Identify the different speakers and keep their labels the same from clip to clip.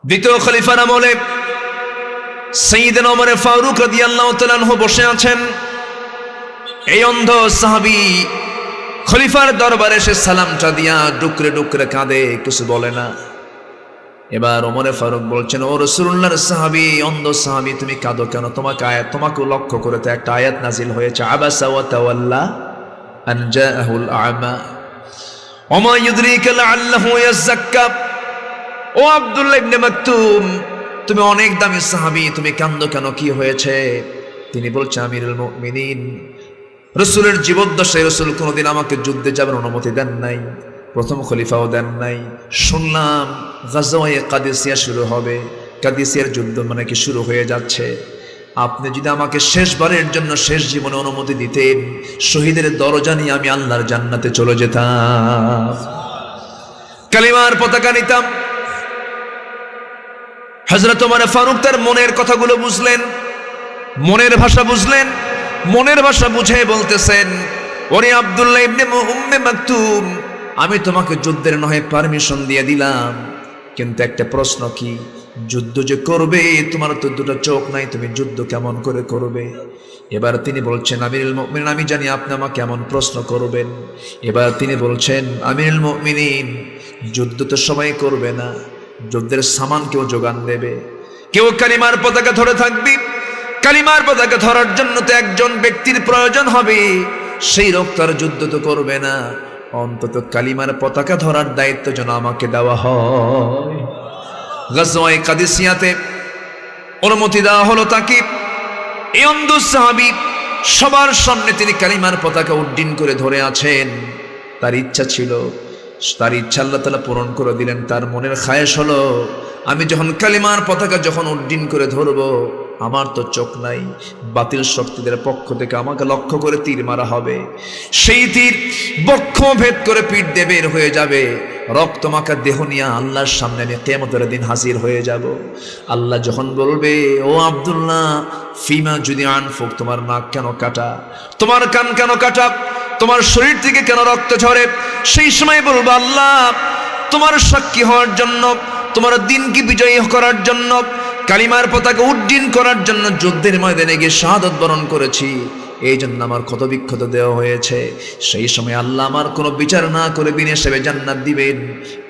Speaker 1: দ্বিতীয় খলিফার আমলে সাইয়েদনা ওমর ফারুক রাদিয়াল্লাহু তাআলা আনহু বসে আছেন। এই অন্ধ সাহাবী খলিফার দরবারে এসে সালামটা দিয়া ডুকরে ডুকরে কাঁদে, কিছু বলে না। এবার ওমর ফারুক বলছেন, ও রাসূলুল্লাহর সাহাবী, অন্ধ সাহাবী, তুমি কাঁদো কেন? তোমাকে লক্ষ্য করে তো একটা আয়াত নাজিল হয়েছে, আবাসা ওয়া তাওয়াল্লা আন জাআহুল আ'মা ওয়া মা ইউদরিকা লাআল্লাহু ইয়াযাক্কা। ও আব্দুল্লাহ ইবনে মাকতুম, তুমি অনেক দামি সাহাবী, তুমি কাঁদো কেন? কি হয়েছে? তিনি বলছে, আমিরুল মুমিনিন, রাসূলের জীবদ্দশায় রাসূল কোনোদিন আমাকে যুদ্ধে যাবার অনুমতি দেন নাই, প্রথম খলিফাও দেন নাই। শুনলাম গাজওয়ায়ে কাদিসিয়া শুরু হবে, কাদিসিয়ার যুদ্ধ মানে কি শুরু হয়ে যাচ্ছে। আপনি যদি আমাকে শেষবারের জন্য শেষ জীবনে অনুমতি দিতেন, শহীদের দরজা নিয়ে আমি আল্লাহর জান্নাতে চলে যেতাম, কালিমার পতাকা নিতাম। হযরত ওমর ফারুক তার মনের কথাগুলো বুঝলেন, মনের ভাষা বুঝলেন। মনের ভাষা বুঝে বলতেছেন, ওরে আব্দুল্লাহ ইবনে উম্মে মাকতুম, আমি তোমাকে যুদ্ধের নহে পারমিশন দিয়ে দিলাম, কিন্তু একটা প্রশ্ন, কি যুদ্ধ যে করবে, তোমার তো দুটো চোখ নাই, তুমি যুদ্ধ কেমন করে করবে? এবার তিনি বলছেন, আমিরুল মুমিনিন, আমি জানি আপনি আমাকে এমন প্রশ্ন করবেন। এবার তিনি বলছেন, আমিরুল মুমিনিন, যুদ্ধ তো সবাই করবে না, যুদ্ধের সামান কেউ যোগান দেবে, কেউ কালিমার পতাকা ধরে থাকবে। কালিমার পতাকা ধরার জন্য তো একজন ব্যক্তির প্রয়োজন হবে, সেই লোক তার যুদ্ধ তো করবে না, অন্তত কালিমার পতাকা ধরার দায়িত্ব যেন আমাকে দেওয়া হয়। গাজওয়ায়ে কাদিসিয়াতে অনুমতি দেওয়া হলো তাকে। এই অন্ধ সাহাবী সবার সামনে তিনি কালিমার পতাকা উড্ডীন করে ধরে আছেন। তার ইচ্ছা ছিল, তার ইচ্ছা আল্লাহ তাআলা পূরণ করে দিলেন। তার মনের খায়েশ হলো, আমি যখন কালিমার পতাকা যখন উড্ডীন করে ধরবো, আমার তো চোখ নাই, বাতিল শক্তিদের পক্ষ থেকে আমাকে লক্ষ্য করে তীর মারা হবে, সেই তীর বক্ষ ভেদ করে পিঠ দিয়ে বের হয়ে যাবে, রক্তমাখা দেহ নিয়ে আল্লাহর সামনে আমি কিয়ামতের দিন হাজির হয়ে যাব। আল্লাহ যখন বলবে, ও আব্দুল্লাহ, ফিমা যদি আনফুক, তোমার নাক কেন কাটা, তোমার কান কেন কাটা, তোমার শরীর থেকে কেন রক্ত ঝরে, সেই সময় বলবো, আল্লাহ, তোমার সাক্ষী হওয়ার জন্য, তোমার দিনকে বিজয়ী করার জন্য, কালিমার পতাকা উড্ডীন করার জন্য যুদ্ধের ময়দানে গিয়ে শাহাদাত বরণ করেছি, এই জন্য আমার ক্ষত বিক্ষত দেওয়া হয়েছে। সেই সময় আল্লাহ আমার কোনো বিচার না করে বিনা হিসেবে জান্নাত দিবেন,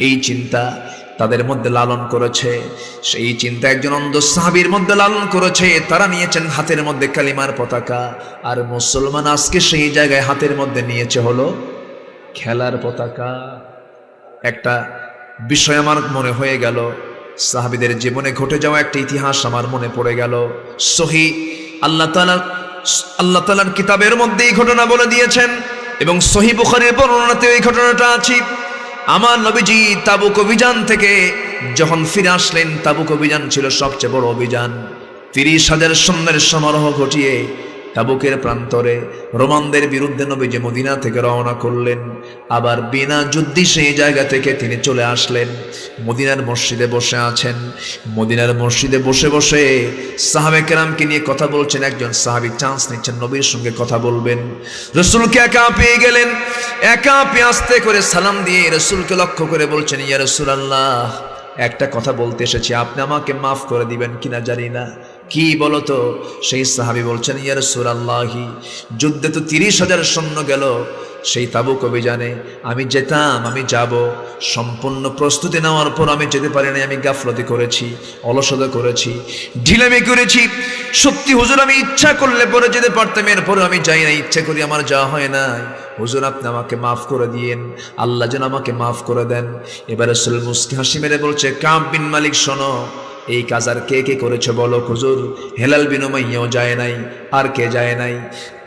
Speaker 1: এই চিন্তা তাদের মধ্যে লালন করেছে। সেই চিন্তা একজন অন্ধ সাহাবীর মধ্যে লালন করেছে। তারা নিয়েছেন হাতের মধ্যে কালিমার পতাকা, আর মুসলমান আজকে সেই জায়গায় হাতের মধ্যে নিয়েছে হলো খেলার পতাকা। একটা বিষয় আমার মনে হয়ে গেল, সাহাবীদের জীবনে ঘটে যাওয়া একটা ইতিহাস আমার মনে পড়ে গেল। সহিহ আল্লাহ তাআলার কিতাবের মধ্যে এই ঘটনা বলে দিয়েছেন, এবং সহিহ বুখারীর বর্ণনাতে এই ঘটনাটা আছে। আমার নবীজি তাবুক অভিযান থেকে যখন ফিরে আসলেন, তাবুক অভিযান ছিল সবচেয়ে বড় অভিযান। 30,000 সৈন্যের সমারোহ ঘটিয়ে তাবুকের প্রান্তরে রোমানদের বিরুদ্ধে নবীজি মদিনা থেকে রওনা করলেন। আবার বিনা যুদ্ধে সেই জায়গা থেকে তিনি চলে আসলেন, মদিনার মসজিদে বসে আছেন। মদিনার মসজিদে বসে বসে সাহাবে কেরামকে নিয়ে কথা বলছেন। একজন সাহাবী চান্স নিচ্ছেন, নবীর সঙ্গে কথা বলবেন। রাসূলকে একা পেয়ে গেলেন, একা পেয়ে আস্তে করে সালাম দিয়ে রাসূলকে লক্ষ্য করে বলছেন, ইয়া রাসূলুল্লাহ, একটা কথা বলতে এসেছি, আপনি আমাকে মাফ করে দিবেন কিনা জানি না। কি বলতো? সেই সাহাবী বলছেন, ইয়া রাসূলুল্লাহি, যুদ্ধে তো 30,000 সৈন্য গেল সেই তাবুক অভিযানে, আমি যেতাম, আমি যাব, সম্পূর্ণ প্রস্তুতি নেওয়ার পর আমি যেতে পারি না। আমি গাফলতি করেছি, অলসতা করেছি, ঢিলামি করেছি। সত্যি হুজুর, আমি ইচ্ছা করলে পরে যেতে পারতাম, এরপরে আমি যাই না, ইচ্ছা করি আমার যাওয়া হয় না। হুজুর, আপনি আমাকে মাফ করে দিয়েন, আল্লাহ যেন আমাকে মাফ করে দেন। এবার রাসূল মুস্কি হাসি মেরে বলছে, কাব বিন মালিক, শোনো, এই কাজ আর কে কে করেছে বলো? হুজুর, হেলাল বিন উমাইয়াও যায় নাই, আর কে যায় নাই?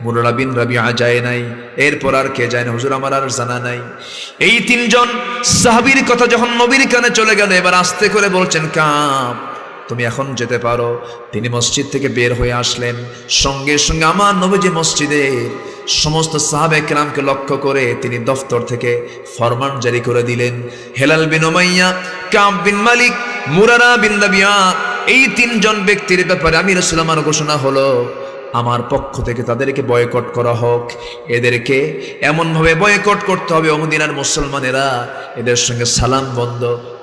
Speaker 1: মুররা বিন রাবিআ যায় নাই, এরপর আর কে যায় না? হুজুর, আমার আর জানা নাই। এই 3জন সাহাবীর কথা যখন নবীর কানে চলে গেল, এবার আস্তে করে বলছেন, কাব, তুমি এখন যেতে পারো। তিনি মসজিদ থেকে বের হয়ে আসলেন, সঙ্গে সঙ্গে আমার নবীজি মসজিদের সমস্ত সাহাবে কেরামকে লক্ষ্য করে তিনি দফতর থেকে ফরমান জারি করে দিলেন, হেলাল বিন উমাইয়া, কাব বিন মালিক, মুরারা বিন রাবিআ, এই 3জন ব্যক্তির ব্যাপারে আমি রাসূল, আমার ঘোষণা হলো, আমার পক্ষ থেকে তাদেরকে বয়কট করা হোক। এদেরকে এমনভাবে বয়কট করতে হবে, মদিনার মুসলমানেরা এদের সঙ্গে সালাম বন্ধ,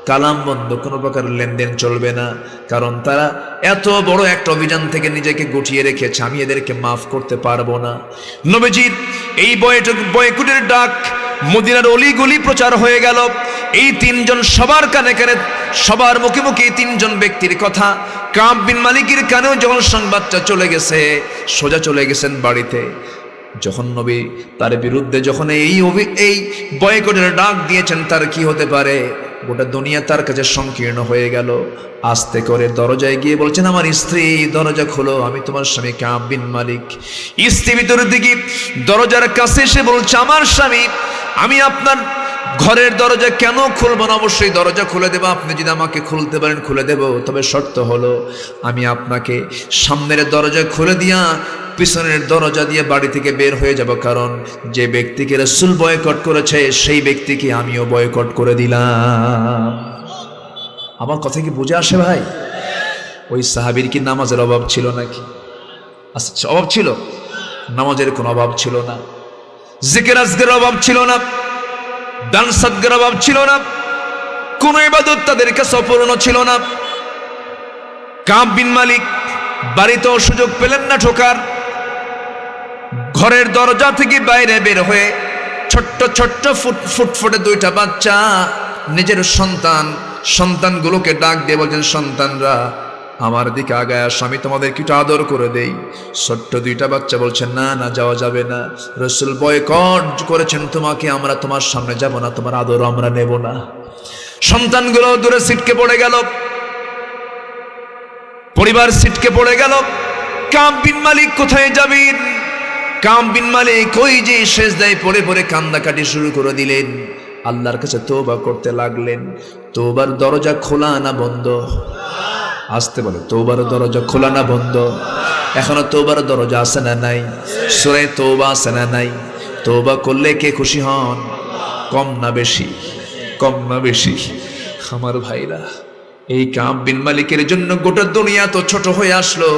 Speaker 1: কালাম বন্ধ, কোনো প্রকার লেনদেন চলবে না, কারণ তারা এত বড় একটা অভিযান থেকে নিজেকে গুটিয়ে রেখেছে, আমি এদেরকে মাফ করতে পারবো না। নবীজির এই বয়কটের ডাক মদিনার অলিগলি প্রচার হয়ে গেল। এই তিনজন সবার কানে কানে, সবার মুখে মুখে এই তিনজন ব্যক্তির কথা কাব বিন মালিকের কানেও যখন সংবাদটা চলে গেছে, সোজা চলে গেছেন বাড়িতে। যখন নবী তার বিরুদ্ধে যখন এই বয়কটের ডাক দিয়েছেন, তার কি হতে পারে, গোটা দুনিয়া তার কাছে সংকীর্ণ হয়ে গেল। আস্তে করে দরজায় গিয়ে বলছেন, আমার স্ত্রী দরজা খোলো, আমি তোমার স্বামী কাব বিন মালিক। স্ত্রী ভিতরের দিকে দরজার কাছে এসে বলছে, আমার স্বামী, আমি আপনার ঘরের দরজা কেন খুলবো না, অবশ্যই দরজা খুলে দেবো, আপনি যদি আমাকে খুলতে পারেন খুলে দেব, তবে শর্ত হলো আমি আপনাকে সামনের দরজা খুলে দিয়া পিছনের দরজা দিয়ে বাড়ি থেকে বের হয়ে যাব, কারণ যে ব্যক্তিকে রাসূল বয়কট করেছে সেই ব্যক্তিকে আমিও বয়কট করে দিলাম। আমার কথা কি বুঝে আসে ভাই? ওই সাহাবীর কি নামাজের অভাব ছিল নাকি? আচ্ছা, অভাব ছিল? নামাজের কোনো অভাব ছিল না, জিকির আজকারের অভাব ছিল না, দান সদকার অভাব ছিল না, কোন ইবাদত তাদের কাছে অপূর্ণ ছিল না। কাব বিন মালিক বাড়িতেও সুযোগ পেলেন না ঢোকার। ঘরের দরজা থেকে বাইরে বের হয়ে ছোট্ট ছোট্ট ফুটফুটে দুইটা বাচ্চা, নিজের সন্তানগুলোকে ডাক দিয়ে বলছেন, সন্তানরা আমার দিকে আগায় আসো, আমি তোমাদেরকে একটু আদর করে দেই। ছোট্ট দুইটা বাচ্চা বলছেন, না না, যাওয়া যাবে না, রাসূল বয়কট করেছেন তোমাকে, আমরা তোমার সামনে যাব না, তোমার আদর আমরা নেব না। সন্তানগুলো দূরে ছিটকে পড়ে গেল, পরিবার ছিটকে পড়ে গেল। কাব বিন মালিক কোথায় যাবেন? কাব বিন মালিক ওই যে সেজদায় পড়ে পড়ে কান্দাকাটি শুরু করে দিলেন, আল্লাহর কাছে তওবা করতে লাগলেন। তওবার দরজা খোলা না বন্ধ? আসতে বলে, তওবার দরজা খোলা না বন্ধ? এখনো তওবার দরজা আছে না নাই? সূরা তওবা আছে না নাই? তওবা করলে কে খুশি হন? কম না বেশি? কম না বেশি? আমার ভাইরা, এই কাব বিন মালিকের জন্য গোটা দুনিয়া তো ছোট হয়ে আসলো।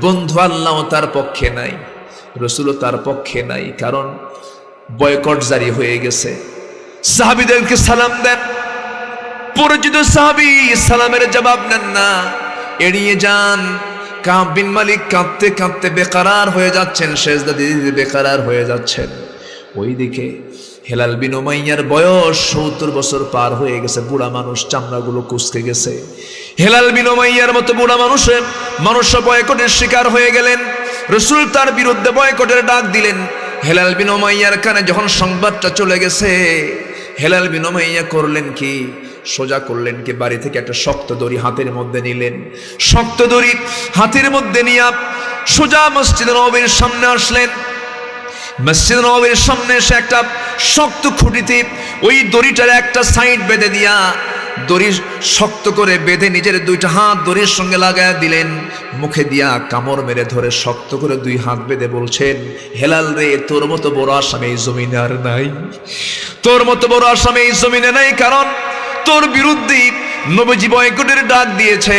Speaker 1: বন্ধু আল্লাহ তার পক্ষে নাই, রাসূলও তার পক্ষে নাই, কারণ বয়কট জারি হয়ে গেছে। সাহাবীদেরকে সালাম দেন, পরিচিত সাহাবী সালামের জবাব নেন না, এড়িয়ে যান। কাব বিন মালিক কাঁদতে কাঁদতে বেকারার হয়ে যাচ্ছেন, সেজদা দিতে বেকারার হয়ে যাচ্ছেন। ওইদিকে হেলাল বিন উমাইয়ার বয়স 70 বছর পার হয়ে গেছে, বুড়া মানুষ, চামড়াগুলো কুঁচকে গেছে। হেলাল বিন উমাইয়ার মতো বুড়া মানুষ বয়কটের শিকার হয়ে গেলেন। রাসূল তার বিরুদ্ধে বয়কটের ডাক দিলেন। হেলাল বিন উমাইয়ার কানে যখন সংবাদটা চলে গেছে, হেলাল বিন উমাইয়া করলেন কি, সোজা করলেন কি, বাড়ি থেকে একটা শক্ত দড়ি হাতের মধ্যে নিলেন। শক্ত দড়ি হাতের মধ্যে নিয়ে সোজা মসজিদ নববীর সামনে আসলেন। মসজিদ নববীর সামনে এসে একটা শক্ত খুঁটিতে ওই দড়িটার একটা সাইড বেঁধে দিয়া, দড়ি শক্ত করে বেঁধে নিজের দুইটা হাত দড়ির সঙ্গে লাগায় দিলেন। মুখে দিয়া কামড় মেরে ধরে শক্ত করে দুই হাত বেঁধে বলছেন, হেলাল রে, তোর মতো বড় আসামি এই জমিনে আর নাই, তোর মতো বড় আসামি এই জমিনে নাই, কারণ তোর বিরুদ্ধে নবীজি বয়কটের ডাক দিয়েছে।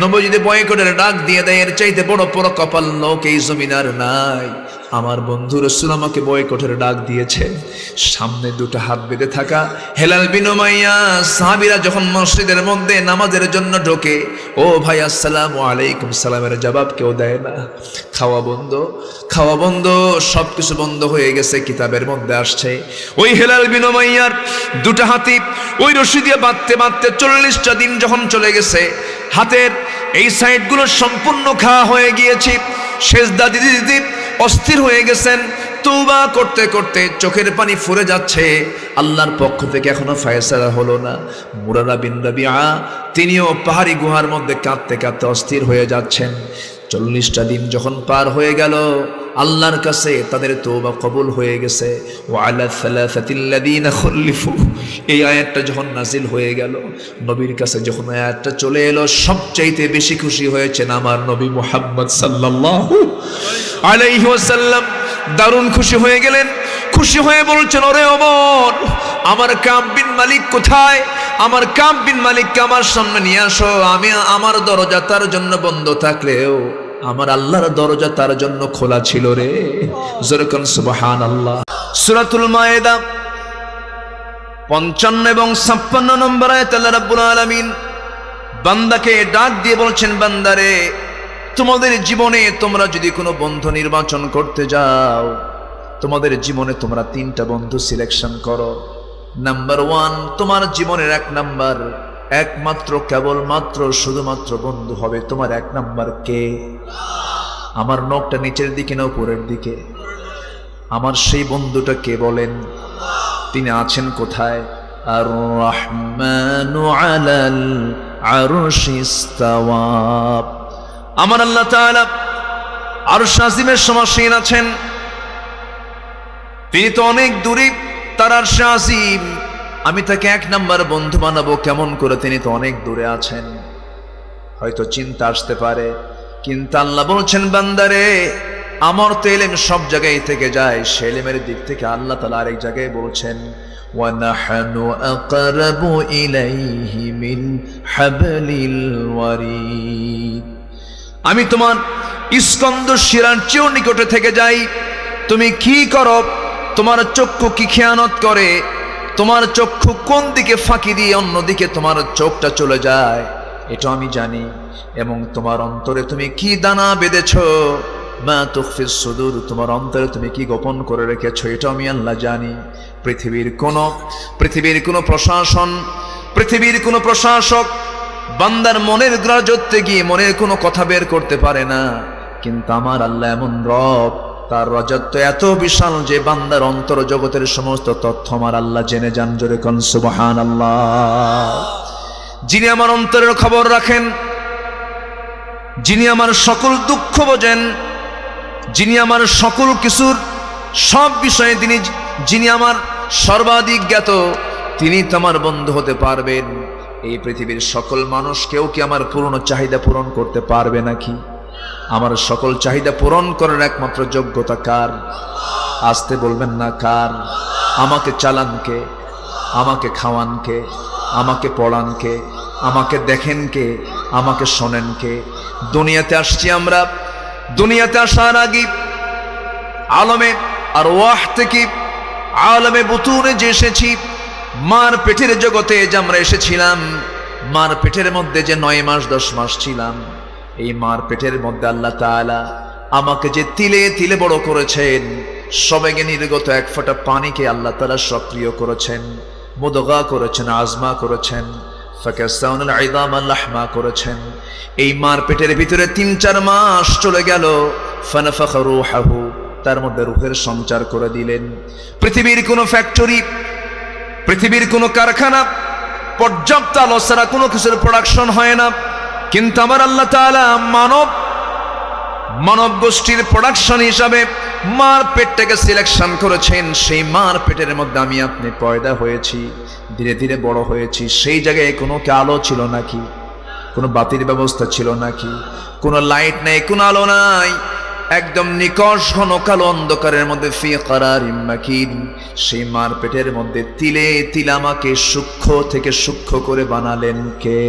Speaker 1: নবীজি বয়কটের ডাক দিয়ে দেয়, এর চাইতে বড় বড় কপাল লোক এই জমিন আর নাই। আমার বন্ধু রাসূল আমাকে বয়কটের ডাক দিয়েছে। সামনে দুটো হাত বেঁধে থাকা হেলাল বিন উমাইয়া সাহাবীরা যখন মসজিদের মধ্যে নামাজের জন্য ঢোকে, ও ভাই আসসালামু আলাইকুম সালামের জবাব কেউ দেয় না। খাওয়া বন্ধ, খাওয়া বন্ধ, সবকিছু বন্ধ হয়ে গেছে। কিতাবের মধ্যে আসছে, ওই হেলাল বিন উমাইয়ার দুটো হাতি ওই রশি দিয়ে বাঁধতে বাঁধতে 40টা দিন যখন চলে গেছে, হাতের এই সাইডগুলো সম্পূর্ণ খাওয়া হয়ে গিয়েছে। সেজদা দিতে দিতে অস্থির হয়ে গেছেন। তওবা করতে করতে চোখের পানি ফুরে যাচ্ছে। আল্লাহর পক্ষ থেকে এখনো ফয়সালা হলো না। মুরারা বিন রাবিআ তিনিও পাহাড়ি গুহার মধ্যে কাঁদতে কাঁদতে অস্থির হয়ে যাচ্ছেন। 40টা দিন যখন পার হয়ে গেল, আল্লাহর কাছে তাদের তওবা কবুল হয়ে গেছে। ওয়া আলা সালাসাতিল্লাযিনা খুলিফু, এই আয়াতটা যখন নাজিল হয়ে গেল, নবীর কাছে যখন আয়াতটা চলে এলো, সবচাইতে বেশি খুশি হয়েছেন আমার নবী মুহাম্মদ সাল্লাল্লাহু আলাইহি ওয়াসাল্লাম। দারুণ খুশি হয়ে গেলেন। খুশি হয়ে বলছেন, ওরে ওমর, আমার কাব বিন মালিক কোথায়? আমার কাব বিন মালিককে আমার সামনে নিয়ে আসো। আমি আমার দরজা তার জন্য বন্ধ থাকলেও আমার আল্লাহর দরজা তার জন্য খোলা ছিল রে। জোরে কোন সুবহানাল্লাহ। সূরাতুল মায়েদা 55 এবং 56 নম্বর আয়াতে আল্লাহ রাব্বুল আলামিন বান্দাকে ডাক দিয়ে বলছেন, বান্দারে তোমাদের জীবনে তোমরা যদি কোনো বন্ধু নির্বাচন করতে যাও, তোমাদের জীবনে তোমরা 3টা বন্ধু সিলেকশন করো। নাম্বার 1, তোমার জীবনের 1 নাম্বার একমাত্র কেবলমাত্র শুধুমাত্র বন্ধু হবে তোমার 1 নাম্বার কে? আমার নখটা নিচের দিকে না উপরের দিকে? আমার সেই বন্ধুটা কে বলেন? তিনি আছেন কোথায়? আর রহমানু আলাল আরশি ইস্তাওয়া। আমার আল্লাহ তাআলা আরশ আজিমের সমাসীন আছেন। তিনি তো অনেক দূরে, তার আরশ আজিম। আমি তাকে 1 নাম্বার বন্ধু বানাবো কেমন করে? তিনি তো অনেক দূরে আছেন। হয়তো চিন্তা আসতে পারে, কিন্তু আল্লাহ বলছেন, বান্দারে আমার তো ইলম সব জায়গায় থেকে যায়। সে ইলমের দিক থেকে আল্লাহ তাআলা আরেক জায়গায় বলছেন, ওয়া নাহনু আকরাবু ইলাইহি মিন হাবলিল ওয়ারিদ। আমি তোমার স্কন্দ শিরার চেয়েও নিকটে থেকে যাই। তুমি কি করো? তোমার চক্ষু কি খেয়ানত করে? তোমার চক্ষু কোন দিকে ফাঁকি দিয়ে অন্যদিকে তোমার চোখটা চলে যায়, এটা আমি জানি। এবং তোমার অন্তরে তুমি কি দানা বেঁধেছো, মা তুখফিস সুদূর, তোমার অন্তরে তুমি কি গোপন করে রেখেছো, এটা আমি আল্লাহ জানি। পৃথিবীর কোন প্রশাসন, পৃথিবীর কোন প্রশাসক বান্দার মনের গ্রাহ্যতে গিয়ে মনের কোনো কথা বের করতে পারে না। কিন্তু আমার আল্লাহ এমন রব, তার রাজত্ব এত বিশাল যে বান্দার অন্তর জগতের সমস্ত তথ্য আমার আল্লাহ জেনে যান। জোরে কোন সুবহানাল্লাহ। যিনি আমার অন্তরের খবর রাখেন, যিনি আমার সকল দুঃখ বোঝেন, যিনি আমার সকল কিছুর সব বিষয়ে যিনি আমার সর্বাধিক জ্ঞাত, তিনি তো আমার বন্ধু হতে পারবেন। এই পৃথিবীর সকল মানুষ কেউ কি আমার পূর্ণ চাহিদা পূরণ করতে পারবে নাকি? আমার সকল চাহিদা পূরণ করার একমাত্র যোগ্যতা কার? আসতে বলবেন না কার? আমাকে চালান কে? আমাকে খাওয়ান কে? আমাকে পড়ান কে? আমাকে দেখেন কে? আমাকে শোনেন কে? দুনিয়াতে আসছি আমরা। দুনিয়াতে আসার আগে আলমে আর ওয়াহ থেকে আলমে বুতুনে যে এসেছি, মার পেটের জগতে যে আমরা এসেছিলাম, মার পেটের মধ্যে যে 9 মাস 10 মাস ছিলাম, এই মার পেটের মধ্যে আল্লাহ তাআলা আমাকে যে তিলে তিলে বড় করেছেন, সবেগে নির্গত 1 ফোঁটা পানিকে আল্লাহ তাআলা সক্রিয় করেছেন, মুদগা করেছেন, আজমা করেছেন, ফাকাসাউনাল ইযামা লাহমা করেছেন। এই মার পেটের ভিতরে 3-4 মাস চলে গেল, ফানাফাখা রূহাহু, তার মধ্যে রূহের সঞ্চার করে দিলেন। পৃথিবীর কোনো ফ্যাক্টরি, পৃথিবীর কোনো কারখানা পর্যাপ্ত আলো ছাড়া কোনো কিছুর প্রোডাকশন হয় না। কিন্তু আমার আল্লাহ তাআলা মানব গোষ্ঠীর প্রোডাকশন হিসাবে মার পেটটাকে সিলেকশন করেছেন। সেই মার পেটের মধ্যে আমি আপনি পয়দা হয়েছি, ধীরে ধীরে বড় হয়েছি। সেই জায়গায় কোনো আলো ছিল নাকি? কোনো বাতির ব্যবস্থা ছিল নাকি? কোনো লাইট নাই, কোনো আলো নাই, একদম নিকষ ঘন কালো অন্ধকারের মধ্যে ফি কারারিম মাকিন। সেই মার পেটের মধ্যে তিলে তিলে আমাকে সূক্ষ্ম থেকে সূক্ষ্ম করে বানালেন কে?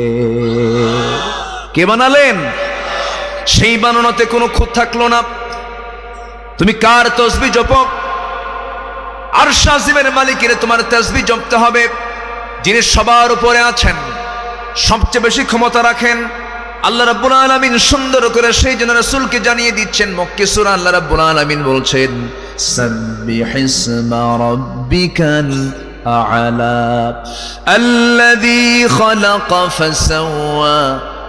Speaker 1: কে বানালেন? সেই বানানোতে কোনো খুঁত থাকলো না। তুমি কার তাসবিহ জপো? আরশ আজিমের মালিকের তোমার তাসবিহ জপতে হবে, যিনি সবার উপরে আছেন, সবচেয়ে বেশি ক্ষমতা রাখেন। আল্লাহ রাব্বুল আলামিন সুন্দর করে সেই জন্য রাসূলকে জানিয়ে দিচ্ছেন। মক্কি সূরা আল্লাহ রাব্বুল আলামিন বলছেন, সাব্বিহিসমা রাব্বিকাল আ'লা আল্লাযী খালাকা ফাসাওয়া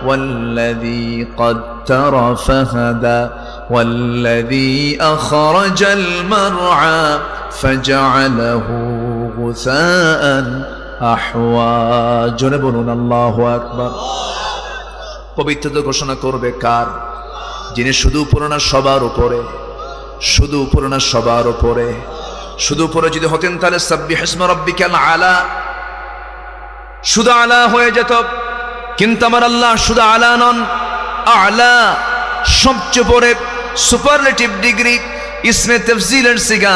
Speaker 1: ওয়াল্লাযী قدر فهدى والذي أخرج المرعى فجعله غثاء أحوى জোরে বলুন আল্লাহু আকবার। পবিত্রতা ঘোষণা করবে কার? যিনি শুধু উপরে না সবার উপরে, শুধু উপরে না সবার উপরে। শুধু উপরে যদি হতেন তাহলে সাব্বিহিসমা রাব্বিকাল আ'লা, শুধু আলা হয়ে যেত। কিন্তু আমার আল্লাহ শুধু আলা নন, আ'লা সবচেয়ে উপরে, সুপারলেটিভ ডিগ্রি, ইসমে তাফজিলের সিগা,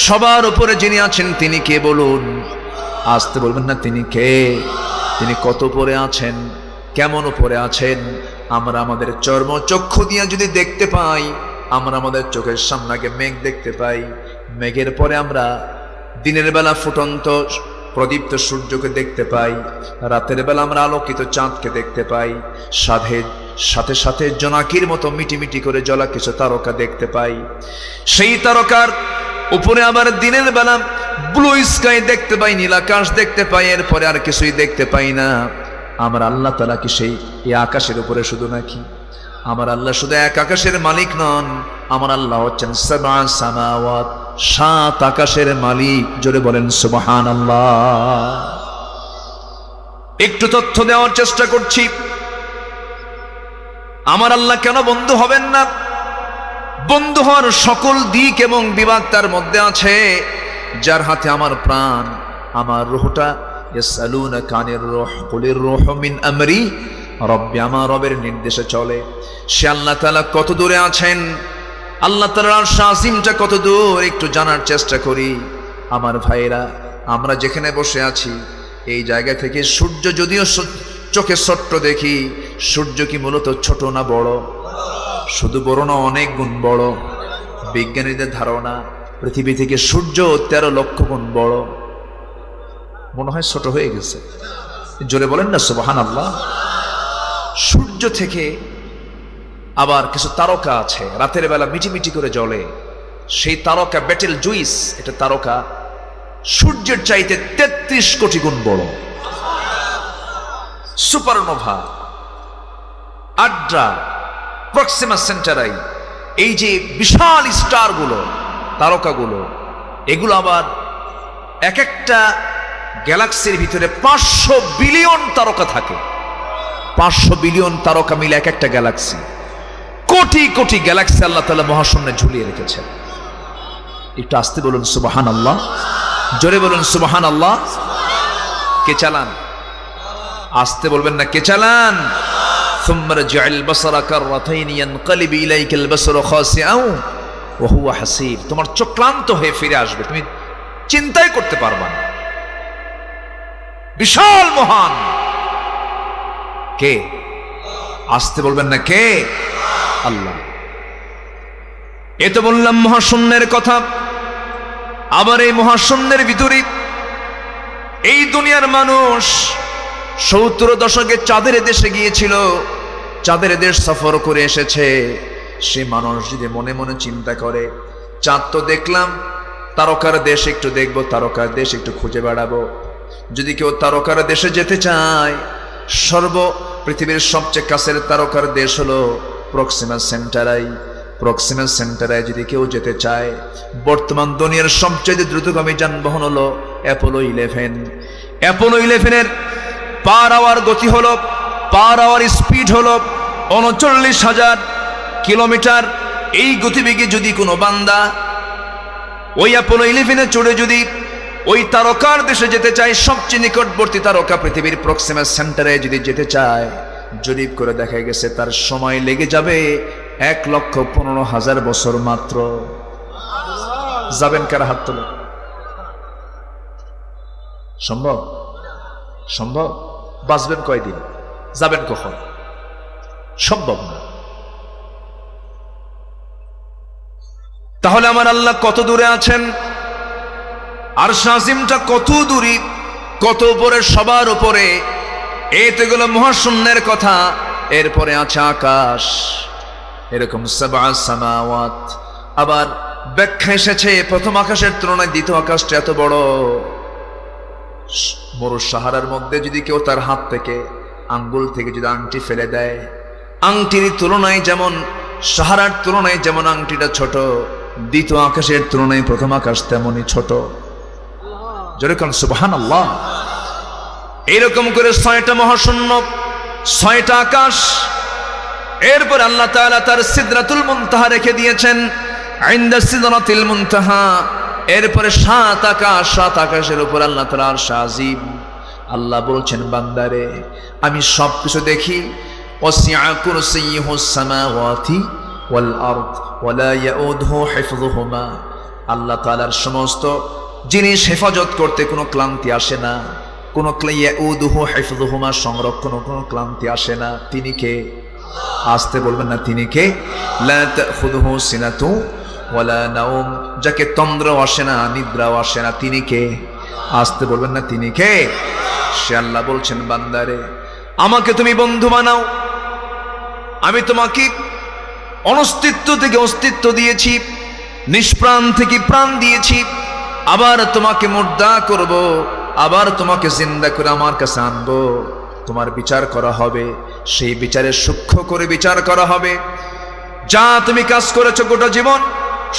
Speaker 1: সবার উপরে যিনি আছেন তিনি কে বলুন? আসতে বলবেন না তিনি কে? তিনি কত উপরে আছেন, কেমন উপরে আছেন? আমরা আমাদের চক্ষু দিয়ে যদি দেখতে পাই, আমরা আমাদের চোখের সামনে আগে মেঘ দেখতে পাই, মেঘের পরে আমরা দিনের বেলা ফুটন্ত প্রদীপ্ত সূর্যকে দেখতে পাই, রাতের বেলা আমরা আলোকিত চাঁদকে দেখতে পাই, সাথে সাথে জোনাকির মতো মিটিমিটি করে জ্বলা কিছু তারকা দেখতে পাই। সেই তারকার উপরে আবার দিনের বেলা ব্লু স্কাই দেখতে পাই, নীল আকাশ দেখতে পাই, এরপরে আর কিছুই দেখতে পাই না। আমার আল্লাহ তাআলা কি সেই আকাশের উপরে শুধু নাকি? আমার আল্লাহ শুধু এক আকাশের মালিক নন, আমার আল্লাহ হচ্ছেন সাবআ সামাওয়াত, 7 আকাশের মালিক। জোরে বলেন সুবহানাল্লাহ। একটু তথ্য দেওয়ার চেষ্টা করছি। আমার আল্লাহ কেন বন্ধু হবেন না? বন্ধু হওয়ার সকল দিক এবং বিভাগ তার মধ্যে আছে। যার হাতে আমার প্রাণ, আমার রূহটা, ইয়াসআলুনাকা আনির রূহ কুলির রূহু মিন আমরি রব্বি, আমার রবের নির্দেশে চলে। সে আল্লাহ তাআলা কত দূরে আছেন, আল্লাহ তাআলার আরশ আজিমটা কত দূর, একটু জানার চেষ্টা করি। আমার ভাইরা, আমরা যেখানে বসে আছি এই জায়গা থেকে সূর্য যদিও চোখে ছোট্ট দেখি, সূর্য কি মূলত ছোট না বড়? শুধু বড় না, অনেক গুণ বড়। বিজ্ঞানীদের ধারণা পৃথিবী থেকে সূর্য 13 লক্ষ গুণ বড়। মনে হয় ছোট হয়ে গেছে। জোরে বলেন না সুবহানাল্লাহ। সূর্য থেকে আবার কিছু তারকা আছে, রাতের বেলা মিটিমিটি করে জ্বলে। সেই তারকা বেটেল জুইস, এটা তারকা সূর্যের চাইতে 33 কোটি গুণ বড়। সুপারনোভা, আড্রা, প্রক্সিমা সেন্টারাই, এই যে বিশাল স্টারগুলো, তারকাগুলো, এগুলো আবার এক একটা গ্যালাক্সির ভিতরে 500 বিলিয়ন তারকা থাকে। 500 বিলিয়ন তারকা মিলে এক একটা গ্যালাক্সি। কোটি কোটি গ্যালাক্সি আল্লাহ তাআলা মহাশূন্যে ঝুলিয়ে রেখেছেন। একটু আস্তে বলুন সুবহানাল্লাহ, জোরে বলুন সুবহানাল্লাহ। কে চালান? আস্তে বলবেন না, কে চালান? সুম্মা রাজি'আল বাসারা কাররাতাইন ইয়ানকালিবু ইলাইকাল বাসারু খাসিআন ওয়া হুয়া হাসীর। তোমার চোখ ক্লান্ত হয়ে ফিরে আসবে, তুমি চিন্তাই করতে পারবা না। বিশাল মহান কে? আস্তে বলবেন না, কে? আল্লাহ। এ তো বললাম মহাশূন্যের কথা। আবার এই মহাশূন্যের ভিতরে এই দুনিয়ার মানুষ 70 দশকে চাঁদের দেশে গিয়েছিল, চাঁদের দেশ সফর করে এসেছে। সে মানুষ যদি মনে মনে চিন্তা করে, চাঁদ তো দেখলাম, তারকার দেশ একটু দেখবো, তারকার দেশ একটু খুঁজে বেড়াবো। যদি কেউ তারকার দেশে যেতে চায়, পৃথিবীর সবচেয়ে কাছের তারকার দেশ হলো প্রক্সিমা সেন্টারাই। প্রক্সিমা সেন্টারায় যদি কেউ যেতে চায়, বর্তমান দুনিয়ার সবচেয়ে দ্রুতগামী যানবাহন হলো অ্যাপোলো 11। অ্যাপোলো 11-এর পার আওয়ার গতি হলো, পার আওয়ার স্পিড হলো 39,000 কিলোমিটার। এই গতিবেগে যদি কোনো বান্দা ওই অ্যাপোলো 11-এ চড়ে যদি ওই তারকার দেশে যেতে চায়, সবচেয়ে নিকটবর্তী তারকা পৃথিবীর প্রক্সিমা সেন্টারে যদি যেতে চায়, জরিপ করে দেখা গেছে তার সময় লেগে যাবে 1,15,000 বছর মাত্র। যাবেন কারা? হাত তোলেন। সম্ভব? সম্ভব? বাঁচবেন কয়দিন? যাবেন কখন? সম্ভব না। তাহলে আমার আল্লাহ কত দূরে আছেন? আরশ আজিমটা কত দূরে, কত উপরে, সবার উপরে। এতে গেল মহাশূন্যের কথা। এরপরে আছে আকাশ, এরকম সাবআ সামাওয়াত। আবার ব্যাখ্যা এসেছে প্রথম আকাশের তুলনায় দ্বিতীয় আকাশটা এত বড়। মরু সাহারার মধ্যে যদি কেউ তার হাত থেকে, আঙ্গুল থেকে যদি আংটি ফেলে দেয়, আংটির তুলনায় যেমন, সাহারার তুলনায় যেমন আংটিটা ছোট, দ্বিতীয় আকাশের তুলনায় প্রথম আকাশ তেমনই ছোট। যেরকম সুবহানাল্লাহ। এরকম করে 6টা মহাশূন্য, 6টা আকাশ। এরপর আল্লাহ তাআলা তার সিদরাতুল মুনতাহা রেখে দিয়েছেন, ইনদা সিদরাতিল মুনতাহা। এরপরে 7 আকাশ, 7 আকাশের উপর আল্লাহ তাআলা আরশ আজিম। আল্লাহ বলছেন, বান্দারে আমি সবকিছু দেখি। ওয়াসিআ কুরসিয়ুহুস সামাওয়াতি ওয়াল আরদ ওয়া লা ইয়াউদুহু হিফযুহুমা। আল্লাহ তাআলার সমস্ত জিনিস হেফাজত করতে কোনো ক্লান্তি আসে না, কোনো ইয়াউদুহু হিফযুহুমা, সংরক্ষণ কোনো ক্লান্তি আসে না। তিনি কে? আসতে বলবেন না, তিনি কে? লা তাখুযুহু সিনাতু ওয়ালা নাওম, যাকে তন্দ্রাও আসে না, নিদ্রাও আসে না। তিনি কে? আসতে বলবেন না তিনি কে? সে আল্লাহ বলছেন, বান্দারে আমাকে তুমি বন্ধু বানাও, আমি তোমাকে অনস্তিত্ব থেকে অস্তিত্ব দিয়েছি, নিষ্প্রাণ থেকে প্রাণ দিয়েছি, আবার তোমাকে মুর্দা করব, আবার তোমাকে জিন্দা করে আমার কাছে আনবো, তোমার বিচার করা হবে, সেই বিচারে সূক্ষ্ম করে বিচার করা হবে। যা তুমি কাজ করেছো গোটা জীবন,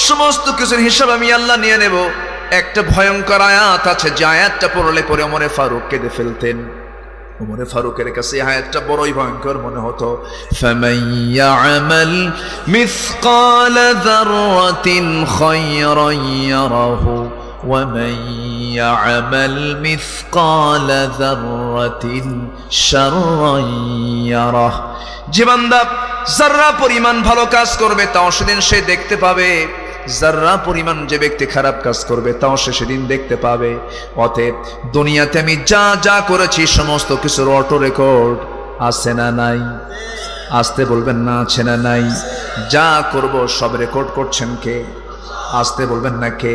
Speaker 1: সমস্ত কিছুর হিসাব আমি আল্লাহ নিয়ে নেব। একটা ভয়ঙ্কর আয়াত আছে, যে আয়াতটা পড়লে পরে ওমরে ফারুক কেঁদে ফেলতেন। ওমরে ফারুকের কাছে এই আয়াতটা বড়ই ভয়ঙ্কর মনে হতো। ফামান ইয়ামাল মিসকালা যাররাতিন খায়রান ইয়ারাহু ওয়া মান ইয়ামাল মিসকালা যাররাতিন শাররান ইয়ারাহু। যে বান্দা যাররা পরিমাণ ভালো কাজ করবে তাও সেদিন সে দেখতে পাবে, যাররা পরিমাণ যে ব্যক্তি খারাপ কাজ করবে তাও সে সেদিন দেখতে পাবে। অতএব দুনিয়াতে আমি যা যা করেছি সমস্ত কিছুর অটো রেকর্ড আছে না নাই? আসতে বলবেন না আছে না নাই? যা করব সব রেকর্ড করছেন কে? আসতে বলবেন না কে?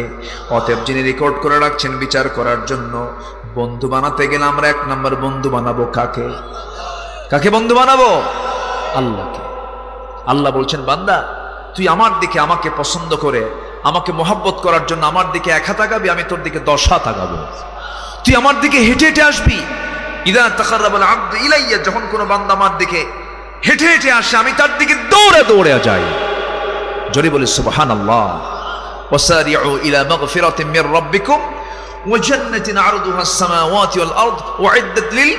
Speaker 1: অতএব যিনি রেকর্ড করে রাখছেন বিচার করার জন্য, বন্ধু বানাতে গেলে আমরা এক নম্বর বন্ধু বানাবো কাকে? কাকে বন্ধু বানাবো? আল্লাহকে। আল্লাহ বলছেন, বান্দা তুই আমার দিকে, আমাকে পছন্দ করে আমাকে মোহাব্বত করার জন্য আমার দিকে 1 হাত আগাবি, আমি তোর দিকে 10 হাত আগাবো। তুই আমার দিকে হেঁটে হেঁটে আসবি। ইদা তাকাররাবাল আবদু ইলাইয়া, যখন কোনো বান্দা আমার দিকে হেঁটে হেঁটে আসে আমি তার দিকে দৌড়ে দৌড়ে যাই। জোরে বলি সুবহানাল্লাহ। ওয়াসারিউ ইলা মাগফিরাতিন মির রাব্বিকুম ওয়া জান্নাতিন আরদুহাস সামাওয়াতি ওয়াল আরদ উইদ্দাত লিল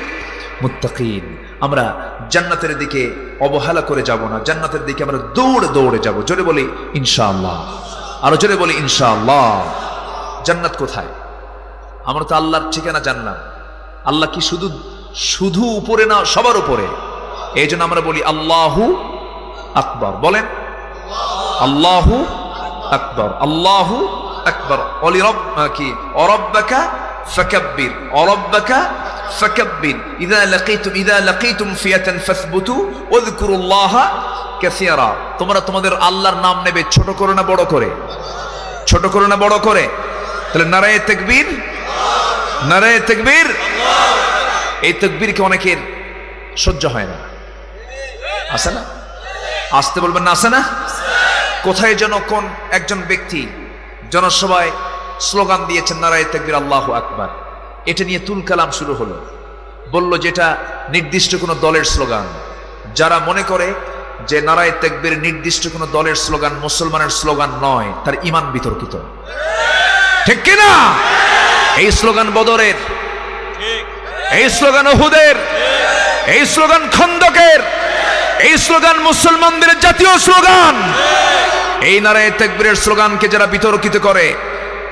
Speaker 1: মুত্তাকিন। আমরা জান্নাতের দিকে অবহেলা করে যাব না, জান্নাতের দিকে আমরা দৌড়ে দৌড়ে যাব। জোরে বলি ইনশাআল্লাহ, আরো জোরে বলি ইনশাআল্লাহ। জান্নাত কোথায়? আমরা তো আল্লাহর ঠিকানা জানলাম। আল্লাহ কি শুধু শুধু উপরে না, সবার উপরে। এই জন্য আমরা বলি আল্লাহু আকবার। বলেন আল্লাহু আকবার, আল্লাহু আকবার। অলি রব কি অরব্বাকা ফাকাব্বির, অরব্বাকা ফাকাব্বির। ইযা লাকিতুম ফিয়াতান ফাসবুতু ওয়াযকুরুল্লাহা কাসীরা। তোমরা তোমাদের আল্লাহর নাম নেবে, ছোট করে না বড় করে? ছোট করে না বড় করে? তাহলে নারায়ে তাকবীর, নারায়ে তাকবীর। এই তাকবীরকে অনেকের সহ্য হয় না, আছে না? আসতে বলবেন না, আছে না? কোথায় যেন কোন একজন ব্যক্তি জনসভায় স্লোগান দিয়েছেন নারায়ে তাকবীর আল্লাহু আকবার। এটা নিয়ে তুল কালাম শুরু হলো। বলল যেটা নির্দিষ্ট কোনো দলের স্লোগান। যারা মনে করে যে নারায়ে তাকবীর নির্দিষ্ট কোনো দলের স্লোগান, মুসলমানের স্লোগান নয়, তার ঈমান বিতর্কিত। ঠিক কি না? এই স্লোগান বদরের, এই স্লোগান উহুদের, এই স্লোগান খন্দকের, এই স্লোগান মুসলমানদের জাতীয় স্লোগান। এই নারায়ে তাকবীরের স্লোগানকে যারা বিতর্কিত করে,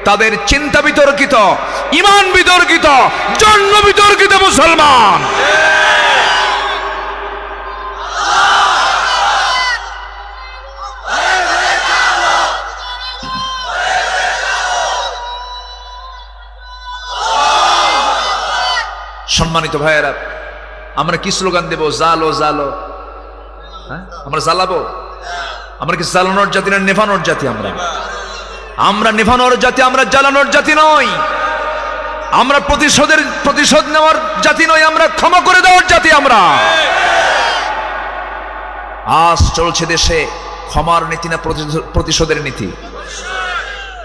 Speaker 1: তাদের চিন্তা বিতর্কিত, ঈমান বিতর্কিত, জন্ম বিতর্কিত মুসলমান। সম্মানিত ভাইয়েরা, আমরা কি স্লোগান দেব? জালো জালো। হ্যাঁ, আমরা জ্বালাবো? আমরা কি জ্বালানোর জাতি না নেভানোর জাতি? আমরা নেভানোর জাতি, আমরা জ্বালানোর জাতি নই। আমরা প্রতিশোধ নেওয়ার জাতি নই, আমরা ক্ষমা করে দেওয়ার জাতি। আমরা আজ চলছে দেশে ক্ষমার নীতি না প্রতিশোধের নীতি?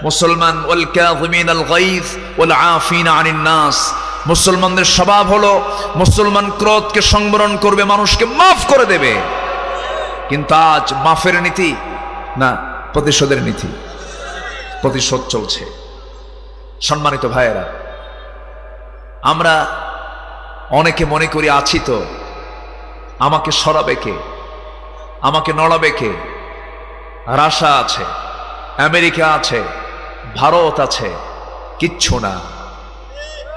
Speaker 1: মুসলমান ওয়াল কাযিমিনাল গায়জ ওয়াল আফিনা আনিন নাস। মুসলমানদের স্বভাব হলো মুসলমান ক্রোধকে সংবরণ করবে, মানুষকে মাফ করে দেবে। কিন্তু আজ মাফের নীতি না প্রতিশোধের নীতি, প্রতিশোধ চলছে। সম্মানিত ভাইয়েরা, আমরা অনেকে মনে করি আছি তো, আমাকে সরাবে কে, আমাকে নড়াবে কে? রাশিয়া আছে, আমেরিকা আছে, ভারত আছে, কিচ্ছু না।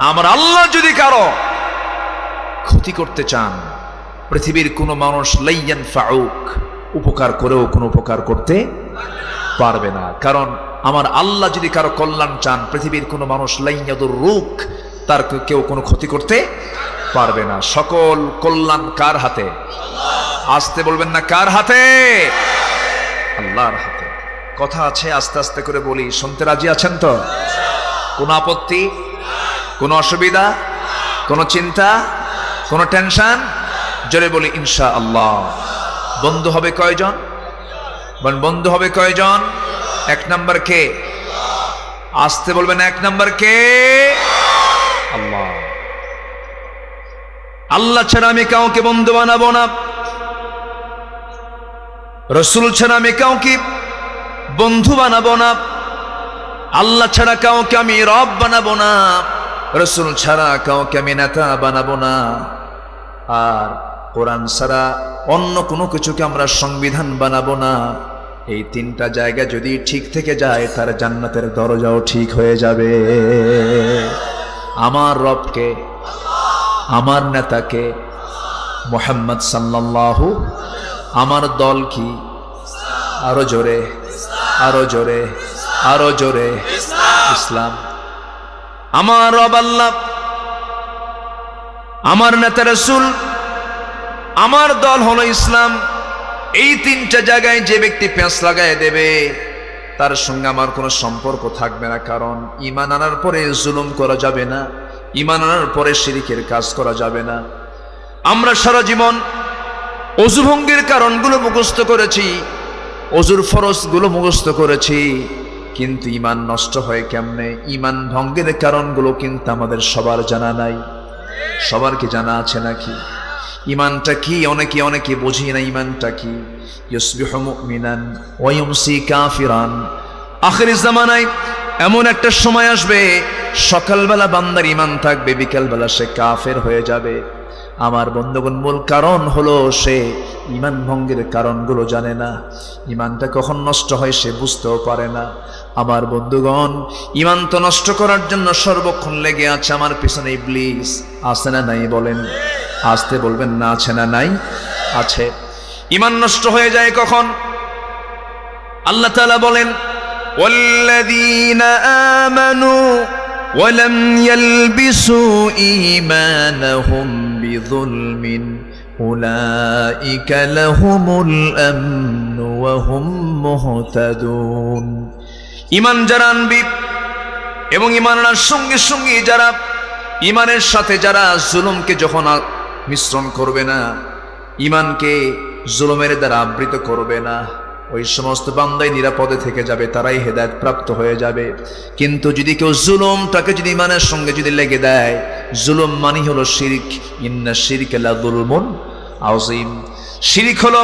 Speaker 1: আমার আল্লাহ যদি কারো ক্ষতি করতে চান, পৃথিবীর কোনো মানুষ লাইয়ান ফাউক, উপকার করেও কোনো উপকার করতে পারবে না। কারণ আমার আল্লাহ যদি কারো কল্যাণ চান, পৃথিবীর কোনো মানুষ লাইয়াদুর রুক, তার কেউ কোনো ক্ষতি করতে পারবে না। সকল কল্যাণ কার হাতে? আসতে বলবেন না কার হাতে? আল্লাহর হাতে। কথা আছে, আস্তে আস্তে করে বলি, শুনতে রাজি আছেন তো? কোন আপত্তি? কোনো অসুবিধা, কোনো চিন্তা, কোনো টেনশন? জোরে বলি ইনশাআল্লাহ। বন্ধু হবে কয়জন? বন্ধু হবে কয়জন? এক নাম্বার কে? আসতে বলবেন, এক নাম্বার কে? আল্লাহ। আল্লাহ ছাড়া আমি কাউকে বন্ধু বানাবো না, রসুল ছাড়া আমি কাউকে বন্ধু বানাবো না, আল্লাহ ছাড়া কাউকে আমি রব বানাবো না, রসুল ছাড়া কাউকে আমি নেতা বানাবো না, আর কোরআন ছাড়া অন্য কোনো কিছুকে আমরা সংবিধান বানাবো না। এই তিনটা জায়গা যদি ঠিক থেকে যায়, তার জান্নাতের দরজাও ঠিক হয়ে যাবে। আমার রবকে, আমার নেতাকে মুহাম্মদ সাল্লাল্লাহু, আমার দল কি? আরো জোরে, আরো জোরে, আরো জোরে, ইসলাম। আমার রব আল্লাহ, আমার নেতা রাসূল, আমার দল হলো ইসলাম। এই তিনটা জায়গায় যে ব্যক্তি পেঁচ লাগায় দেবে, তার সঙ্গে আমার কোনো সম্পর্ক থাকবে না। কারণ ঈমান আনার পরে জুলুম করা যাবে না, ঈমান আনার পরে শিরকের কাজ করা যাবে না। আমরা সারা জীবন অজু ভঙ্গের কারণগুলো মুখস্থ করেছি, অজুর ফরজগুলো মুখস্থ করেছি, কিন্তু ঈমান নষ্ট হয় কেমনে? ঈমান ভঙ্গের কারণগুলো কিন্তু আমাদের সবার জানা নাই। সবার কি জানা আছে নাকি? ঈমানটা কি? অনেকে বুঝি না ঈমানটা কি। ইউসবিহু মুমিনান ওয়া ইউমসি কাফিরান। আখির জামানায় এমন একটা সময় আসবে, সকালবেলা বান্দার ঈমান থাকবে, বিকালবেলা সে কাফের হয়ে যাবে। আমার বন্ধুগণ, মূল কারণ হলো সে ঈমান ভঙ্গের কারণগুলো জানে না। ঈমানটা কখন নষ্ট হয় সে বুঝতেও পারে না। আমার বন্ধুগণ, ঈমান তো নষ্ট করার জন্য সর্বক্ষণ লেগে আছে আমার পিছনে ইবলিস। আছে না নাই বলেন? আসতে বলবেন না, আছে না নাই? আছে। ঈমান নষ্ট হয়ে যায় কখন? আল্লাহ তাআলা বলেন, ওয়াল্লাযীনা আমানু ওয়া লাম ইয়ালবিসু ঈমানাহুম বিযুলমিন উলাইকা লাহুমুল আমনু ওয়া হুম মুহতাদুন। ঈমান যারা আনবি এবং ঈমান আনার সঙ্গে সঙ্গে যারা ঈমানের সাথে যারা জুলুমকে যখন মিশ্রণ করবে না, ঈমানকে জুলুমের দ্বারা আবৃত করবে না, ওই সমস্ত বান্দাই নিরাপদে থেকে যাবে, তারাই হেদায়েত প্রাপ্ত হয়ে যাবে। কিন্তু যদি কেউ জুলুমটাকে যদি ঈমানের সঙ্গে যদি লেগে দেয়, জুলুম মানে হলো শিরক। ইন্না শিরকা লাযুলমুন আযীম। শিরক হলো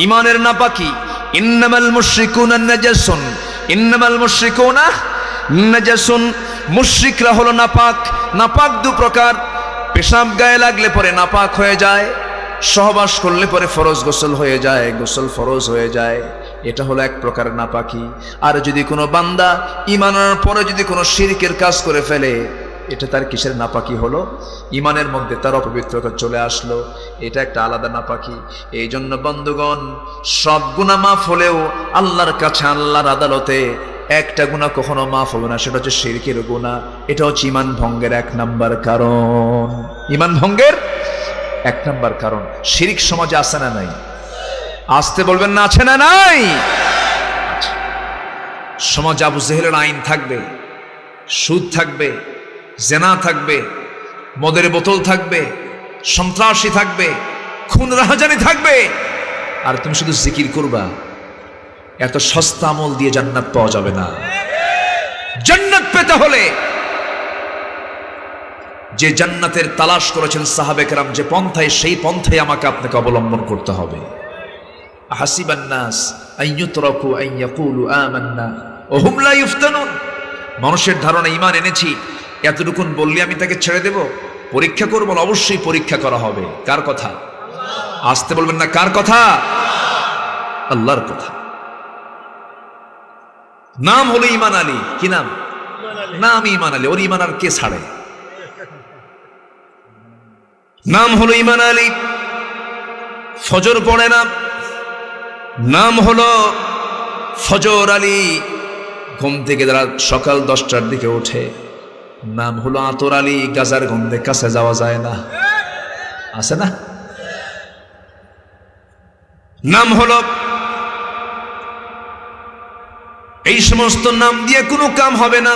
Speaker 1: ঈমানের নাপাকি। ইন্নামাল মুশরিকুনা নাজাসুন, ইন্নামাল মুশরিকুনা নাজাসুন। মুশরিকরা হলো নাপাক। নাপাক দু প্রকার। পেশাব গায়ে লাগলে পরে নাপাক হয়ে যায়, সহবাস করলে পরে ফরজ গোসল হয়ে যায়, গোসল ফরজ হয়ে যায়, এটা হলো এক প্রকার নাপাকি। আর যদি কোনো বান্দা ঈমানের পরে যদি কোনো শিরকের কাজ করে ফেলে, এটা তার কিসের নাপাকি হলো? ঈমানের মধ্যে তার অপবিত্রতা চলে আসলো, এটা একটা আলাদা নাপাকি। এই জন্য বন্ধুগণ, সব গুনাহ মাফ হলেও আল্লাহর কাছে, আল্লাহর আদালতে একটা গুনাহ কখনো মাফ হবে না, সেটা হচ্ছে শিরকের গুনাহ। এটা হচ্ছে ঈমান ভঙ্গের এক নাম্বার কারণ। ঈমান ভঙ্গের এক নাম্বার কারণ। শিরক সমাজে আছে না নাই? আসতে বলবেন না, আছে না নাই? সমাজে আবু জেহেলের আইন থাকবে, সুদ থাকবে, জেনা থাকবে, মদের বোতল থাকবে, সন্ত্রাসী থাকবে, খুন রাহাজানি থাকবে, আর তুমি শুধু জিকির করবা। এত সস্তা আমল দিয়ে জান্নাত পাওয়া যাবে না। জান্নাত পেতে হলে যে জান্নাতের তালাশ করেছেন সাহাবে কেরাম, যে পন্থায়, সেই পন্থায় আমাকে আপনাকে অবলম্বন করতে হবে। আহাসিবান নাস আইয়ুতরাকু আইয়াকুলু আমান্না ওয়া হুম লা ইফতানুন। মানুষের ধারণা ঈমান এনেছি, এতটুকুন বললে আমি তাকে ছেড়ে দেব? পরীক্ষা করব? অবশ্যই পরীক্ষা করা হবে। কার কথা? আসতে বলবেন না, কার কথা? আল্লাহর কথা। নাম হলো ঈমান আলী। কি নাম? নাম ঈমান আলী। ওর ঈমান আর কে ছাড়ে? নাম হলো ঈমান আলী। ফজর পড়ে না, নাম হলো ফজর আলী। ঘুম থেকে যারা সকাল 10টার দিকে ওঠে, নাম হলো আতর আলী। গাজার গন্ধে কাছে যাওয়া যায় না, আছে না? নাম হলো, এই সমস্ত নাম দিয়ে কোনো কাম হবে না।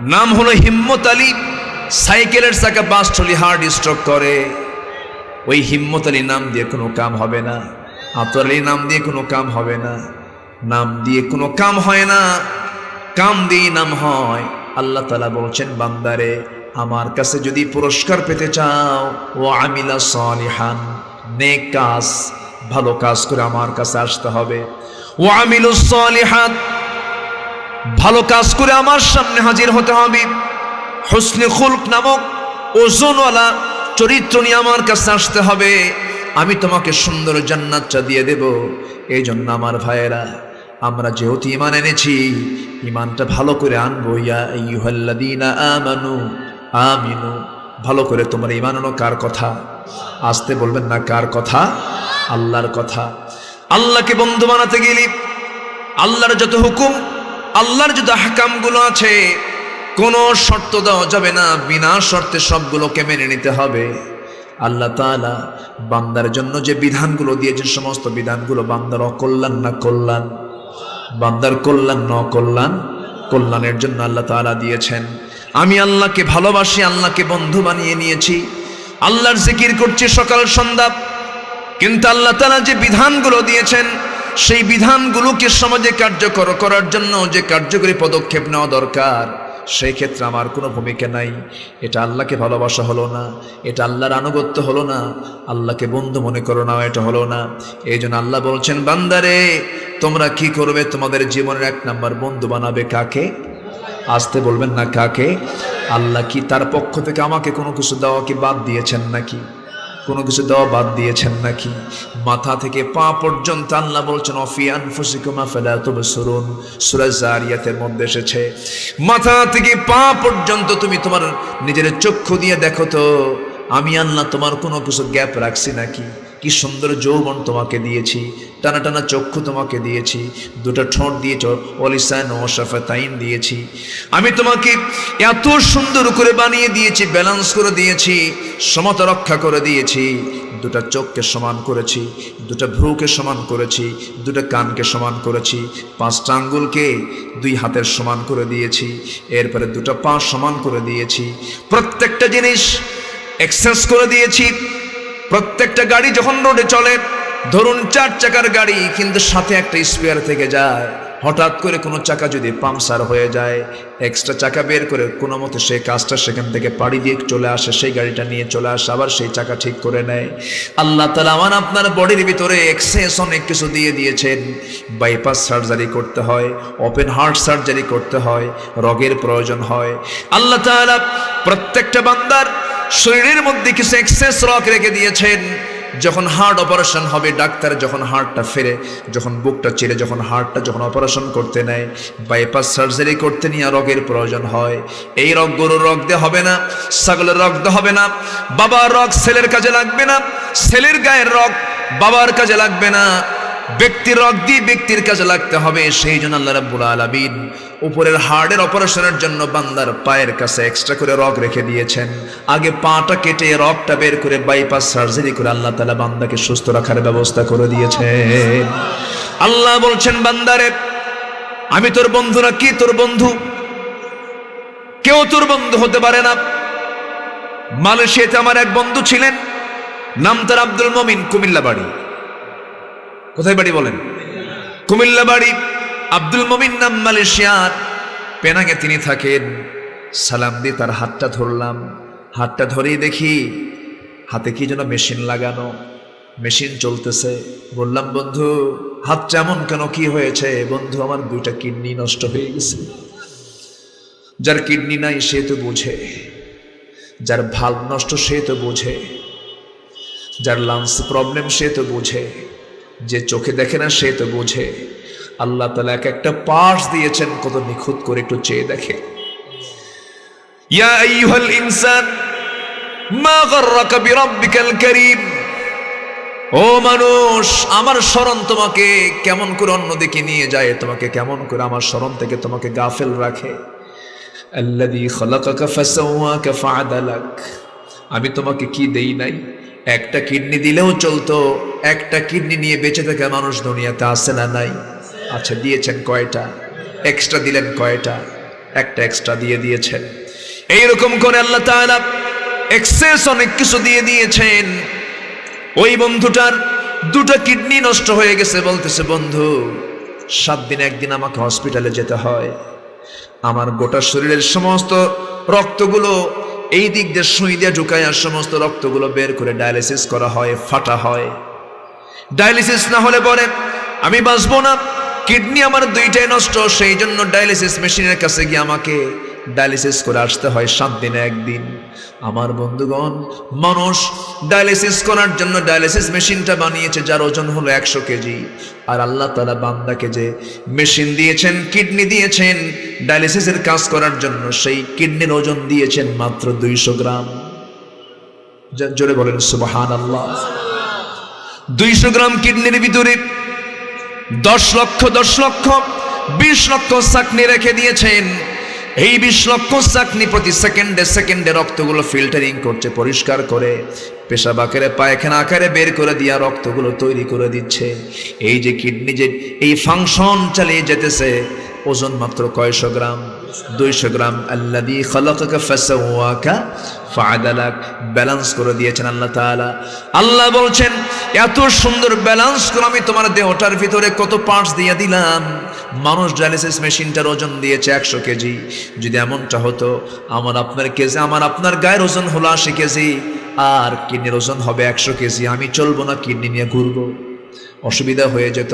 Speaker 1: নাম হলো হিম্মত আলী। সাইকেলের চাকা বাস্ট হলে হার্ট স্ট্রোক করে। ওই হিম্মত আলী নাম দিয়ে কোনো কাম হবে না, আতর আলী নাম দিয়ে কোনো কাম হবে না, নাম দিয়ে কোনো কাম হয় না, কাম দিয়ে নাম হয়। আল্লাহ তাআলা বলছেন, বান্দারে আমার কাছে যদি পুরস্কার পেতে চাও, ও আমিলা সালিহান, নেক কাজ, ভালো কাজ করে আমার কাছে আসতে হবে। ও আমিলুস সালিহাত, ভালো কাজ করে আমার সামনে হাজির হতে হবে। হুসনে খুলক নামক ওজনওয়ালা চরিত্র নিয়ে আমার কাছে আসতে হবে। আমি তোমাকে সুন্দর জান্নাতটা দিয়ে দেব। এই জন্য আমার ভাইয়েরা, আমরা যেহেতু ঈমান এনেছি, ঈমানটা ভালো করে আনবো। ইয়া আইয়ুহাল্লাযীনা আমানু আমিনু, ভালো করে তোমার ঈমান আনো। কার কথা? আসতে বলবেন না, কার কথা? আল্লাহর কথা। আল্লাহকে বন্ধু বানাতে গেলে আল্লাহর যত হুকুম, আল্লাহর যত আহকামগুলো আছে, কোনো শর্ত দেওয়া যাবে না, বিনা শর্তে সবগুলোকে মেনে নিতে হবে। আল্লাহ তাআলা বান্দার জন্য যে বিধানগুলো দিয়েছেন, সমস্ত বিধানগুলো বান্দার অকল্যাণ না কল্যাণ? বান্দার কল্যাণ না কল্যাণ? কল্যাণের জন্য আল্লাহ তাআলা দিয়েছেন। আমি আল্লাহকে ভালোবাসি, আল্লাহকে বন্ধু বানিয়ে নিয়েছি, আল্লাহর জিকির করছি সকাল সন্ধ্যা, কিন্তু আল্লাহ তাআলা যে বিধানগুলো দিয়েছেন, সেই বিধানগুলোকে সমাজে কার্যকর করার জন্য যে কার্যকরী পদক্ষেপ নেওয়া দরকার, সেই ক্ষেত্রে আমার কোনো ভূমিকা নাই। এটা আল্লাহকে ভালোবাসা হলো না, এটা আল্লাহর আনুগত্য হলো না, আল্লাহকে বন্ধু মনে করো না, এটা হলো না। এই জন্য আল্লাহ বলছেন, বান্দারে তোমরা কি করবে? তোমাদের জীবনের এক নাম্বার বন্ধু বানাবে কাকে? আসতে বলবেন না, কাকে? আল্লাহ কি তার পক্ষ থেকে আমাকে কোনো কিছু দেওয়া কি বাদ দিয়েছেন নাকি? কোনো কিছু দেওয়া বাদ দিয়েছেন নাকি? মাথা থেকে পা পর্যন্ত আল্লাহ বলছেন, অফি আনফুসিকুম আফালা তুবসিরুন, সূরা জারিয়াতের মধ্যে এসেছে। মাথা থেকে পা পর্যন্ত তুমি তোমার নিজের চক্ষু দিয়ে দেখো তো, আমি আল্লাহ তোমার কোনো কিছু গ্যাপ রাখছি নাকি? কি সুন্দর যৌবন তোমাকে দিয়েছি, টানা টানা চক্ষু তোমাকে দিয়েছি, দুটো ঠোঁট দিয়েছ, ওলিসান ও শাফাতাইন দিয়েছি। আমি তোমাকে এত সুন্দর করে বানিয়ে দিয়েছি, ব্যালেন্স করে দিয়েছি, সমতা রক্ষা করে দিয়েছি। দুটা চোখকে সমান করেছি, দুটা ভ্রুকে সমান করেছি, দুটা কানকে সমান করেছি, 5টা আঙ্গুলকে 2 হাতের সমান করে দিয়েছি, এরপরে দুটা পা সমান করে দিয়েছি। প্রত্যেকটা জিনিস এক্সেস করে দিয়েছি। প্রত্যেকটা গাড়ি যখন রোডে চলে, ধরুন 4 চাকার গাড়ি, কিন্তু সাথে একটা স্পেয়ার থেকে যায়। হঠাৎ করে কোনো চাকা যদি পাংচার হয়ে যায়, এক্সট্রা চাকা বের করে কোনো মতে সেই কাজটা সেখান থেকে পাড়ি দিয়ে চলে আসে, সেই গাড়িটা নিয়ে চলে আসে, আবার সেই চাকা ঠিক করে নেয়। আল্লাহ তাআলা আমার আপনার বডির ভিতরে এক্সেস অনেক কিছু দিয়ে দিয়েছেন। বাইপাস সার্জারি করতে হয়, ওপেন হার্ট সার্জারি করতে হয়, রগের প্রয়োজন হয়। আল্লাহ তাআলা প্রত্যেকটা বান্দার শরীরের মধ্যে কিছু এক্সেস রগ রেখে দিয়েছেন। যখন হার্ট অপারেশন হবে, ডাক্তার যখন হার্টটা ফেরে, যখন বুকটা চিরে, যখন হার্টটা যখন অপারেশন করতে নেয়, বাইপাস সার্জারি করতে নিয়ে রগের প্রয়োজন হয়। এই রগ গরুর রগ দিয়ে হবে না, ছাগলের রগ দিয়ে হবে না, বাবার রগ ছেলের কাজে লাগবে না, ছেলের গায়ের রগ বাবার কাজে লাগবে না, ব্যক্তির রগ দিয়ে ব্যক্তির কাজে লাগতে হবে। সেই জন্য আল্লাহ রাব্বুল আলামিন উপরের হার্টের অপারেশনের জন্য বান্দার পায়ের কাছে এক্সট্রা করে রগ রেখে দিয়েছেন। আগে পাটা কেটে রগটা বের করে বাইপাস সার্জারি করে আল্লাহ তাআলা বান্দাকে সুস্থ রাখার ব্যবস্থা করে দিয়েছেন। আল্লাহ বলছেন, বান্দারে আমি তোর বন্ধু না কি? তোর বন্ধু কেউ তোর বন্ধু হতে পারে না। মালয়েশিয়াতে আমার এক বন্ধু ছিলেন, নাম তার আব্দুল মমিন, কুমিল্লা বাড়ি। কোথায় বাড়ি বলেন? কুমিল্লা বাড়ি। আব্দুল মমিন নাম, মালয়েশিয়ার পেনাঙে তিনি থাকেন। সালাম দিয়ে তার হাতটা ধরলাম, হাতটা ধরেই দেখি হাতে কি যেন মেশিন লাগানো, মেশিন চলতেছে। বললাম, বন্ধু হাতটা এমন কেন, কি হয়েছে? বন্ধু আমার 2টা কিডনি নষ্ট হয়ে গেছে। যার কিডনি নাই সে তো বোঝে, যার ভাল্ব নষ্ট সে তো বোঝে, যার লাংস প্রবলেম সে তো বোঝে, যে চোখে দেখে না সে তো বোঝে। আল্লাহ তাআলা এক একটা পার্টস দিয়েছেন, কত নিখুঁত করে একটু চেয়ে দেখে। ইয়া আইয়ুহাল ইনসান মা গাররাকা বিরাব্বিকাল কারীম, ও মানুষ আমার স্মরণ তোমাকে কেমন করে অন্যদিকে নিয়ে যায়, তোমাকে কেমন করে আমার স্মরণ থেকে তোমাকে গাফেল রাখে। আল্লাযী খালাকাকা ফাসাওয়াকা ফাআদালাক, আমি তোমাকে কি দেই নাই? একটা কিডনি দিলেও চলতো, একটা কিডনি নিয়ে বেঁচে থাকা মানুষ দুনিয়াতে আছে না নাই? আচ্ছা, দিয়েছেন কয়টা? এক্সট্রা দিলেন কয়টা? একটা এক্সট্রা দিয়ে দিয়েছেন। এইরকম করে আল্লাহ তাআলা এক্সেস অনেক কিছু দিয়ে দিয়েছেন। ওই বন্ধুটার দুটো কিডনি নষ্ট হয়ে গেছে, বলতেছে বন্ধু 7 দিন একদিন আমাকে হসপিটালে যেতে হয়, আমার গোটা শরীরের সমস্ত রক্তগুলো এই দিক দিয়ে সুই দিয়ে ঢুকায়, আর সমস্ত রক্তগুলো বের করে ডায়ালিসিস করা হয়, ফাটা হয়। ডায়ালিসিস না হলে পরে আমি বাঁচবো না, কিডনি আমার দুইটাই নষ্ট, সেই জন্য ডায়ালিসিস মেশিনের কাছে গিয়ে আমাকে ডায়ালিসিস করে আসতে হয় 7 দিনে একদিন। আমার বন্ধুগণ, মানুষ ডায়ালিসিস করার জন্য ডায়ালিসিস মেশিনটা বানিয়েছে যার ওজন হলো 100 কেজি, আর আল্লাহ তাআলা বান্দাকে যে মেশিন দিয়েছেন, কিডনি দিয়েছেন ডায়ালিসিসের কাজ করার জন্য, সেই কিডনির ওজন দিয়েছেন মাত্র 200 গ্রাম। জোরে বলেন সুবহানাল্লাহ। 200 গ্রাম কিডনির ভিতরে 10 লক্ষ 20 লক্ষ চাকনি রেখে দিয়েছেন। এই 20 লক্ষ চাকনি প্রতি সেকেন্ডে সেকেন্ডে রক্তগুলো ফিল্টারিং করছে, পরিষ্কার করে পেশাব আকারে পায়খানা আকারে বের করে দিয়া রক্তগুলো তৈরি করে দিচ্ছে। এই যে কিডনি যে এই ফাংশন চালিয়ে যেতেছে, ওজন মাত্র কয়শো গ্রাম? 200 গ্রাম। আল্লাযী খালাকাকা ফাসাওয়াকা ফাআদালাক, ব্যালেন্স করে দিয়েছেন আল্লাহ তাআলা। আল্লাহ বলছেন এত সুন্দর ব্যালেন্স করে আমি তোমার দেহটার ভিতরে কত পার্টস দিয়ে দিলাম। মানুষ ডায়ালিসিস মেশিনটার ওজন দিয়েছে 100 কেজি। যদি এমনটা হতো আমার আপনার গায়ের ওজন হলো 80 কেজি, আর কিডনির ওজন হবে 100 কেজি, আমি চলবো না, কিডনি নিয়ে ঘুরবো, অসুবিধা হয়ে যেত।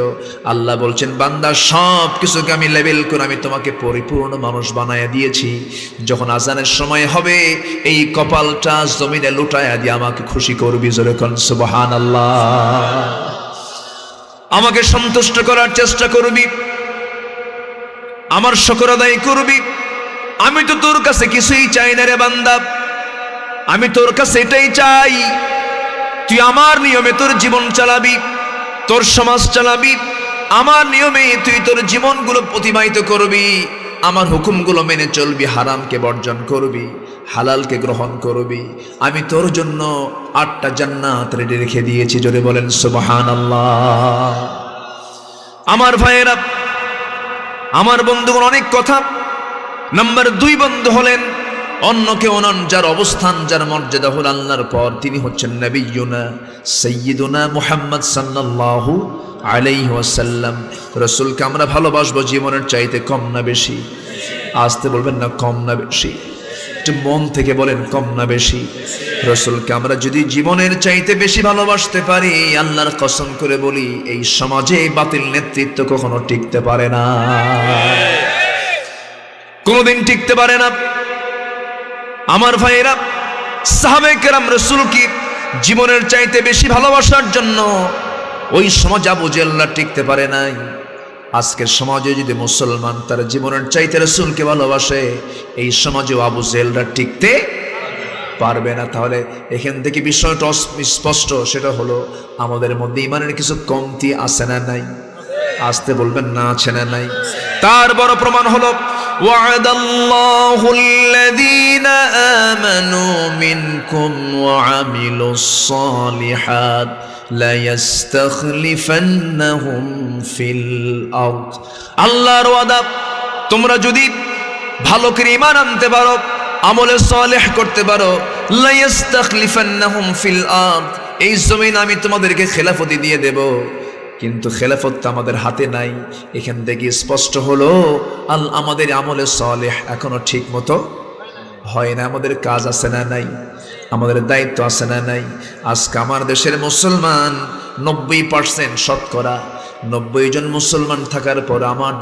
Speaker 1: আল্লাহ বলছেন বান্দা সব কিছুকে আমি লেভেল করে আমি তোমাকে পরিপূর্ণ মানুষ বানায়া দিয়েছি। যখন আজানের সময় হবে এই কপালটা জমিনে লুটায়া দিয়ে আমাকে খুশি করবি, জোরে কোন সুবহানাল্লাহ। আমাকে সন্তুষ্ট করার চেষ্টা করবি, আমার শুকর আদায় করবি। আমি তো তোর কাছে কিছুই চাই না রে বান্দা, আমি তোর কাছে এটাই চাই তুই আমার নিয়মে তোর জীবন চালাবি, তোর সমাজ চালাবি, আমার নিয়মে তুই তোর জীবনগুলো অতিবাহিত করবি, আমার হুকুমগুলো মেনে চলবি, হারামকে বর্জন করবি, হালালকে গ্রহণ করবি। আমি তোর জন্য 8টা জান্নাত রেডি রেখে দিয়েছি, জোরে বলেন সুবহানাল্লাহ। আমার ভাইয়েরা, আমার বন্ধুগণ, অনেক কথা। নাম্বার 2 বন্ধু হলেন অন্য কেউ নন, যার অবস্থান যার মর্যাদা হল আল্লাহর পর, তিনি হচ্ছেন নবিয়ুনা সাইয়্যিদুনা মুহাম্মদ সাল্লাল্লাহু আলাইহি ওয়াসাল্লাম। রাসূলকে আমরা ভালোবাসবো জীবনের চাইতে কম না বেশি? আসতে বলবেন না, কম না বেশি? একটু মন থেকে বলেন, কম না বেশি? রাসূলকে আমরা যদি জীবনের চাইতে বেশি ভালোবাসতে পারি, আল্লাহর কসম করে বলি এই সমাজে বাতিল নেতৃত্ব কখনো টিকতে পারে না, কোনোদিন টিকতে পারে না। আমার ভাইয়েরা, সাহাবায়ে কেরাম রাসূলকে জীবনের চাইতে বেশি ভালোবাসার জন্য ওই সমাজ আবু জেহেলরা টিকতে পারে নাই। আজকের সমাজে যদি মুসলমান তার জীবনের চাইতে রাসূলকে ভালোবাসে, এই সমাজেও আবু জেহেলরা টিকতে পারবে না। তাহলে এখান থেকে বিষয়টা স্পষ্ট, সেটা হলো আমাদের মধ্যে ঈমানের কিছু কমতি আছে না নাই? আসতে বলবেন না, আছে না নাই? তার বড় প্রমাণ হলো ওয়া'দাল্লাহু আল্লাযীনা আমানু মিনকুম ওয়া আমিলুস সালিহাত লা ইস্তাখলিফান্নাহুম ফিল আরদ। আল্লাহর ওয়াদা, তোমরা যদি ভালো করে ঈমান আনতে পারো, আমলে সালেহ করতে পারো, লা ইস্তাখলিফান্নাহুম ফিল আরদ, এই জমিন আমি তোমাদেরকে খেলাফতি দিয়ে দেব। কিন্তু খেলাফত আমাদের হাতে নাই। এখান থেকে স্পষ্ট হলো আমাদের আমলে সালেহ এখনো ঠিক মতো হয় না। আমাদের কাজ আছে না নাই? আমাদের দায়িত্ব আছে না নাই? আজকে আমার দেশের মুসলমান 90% শতকরা 90 জন মুসলমান থাকার পর আমার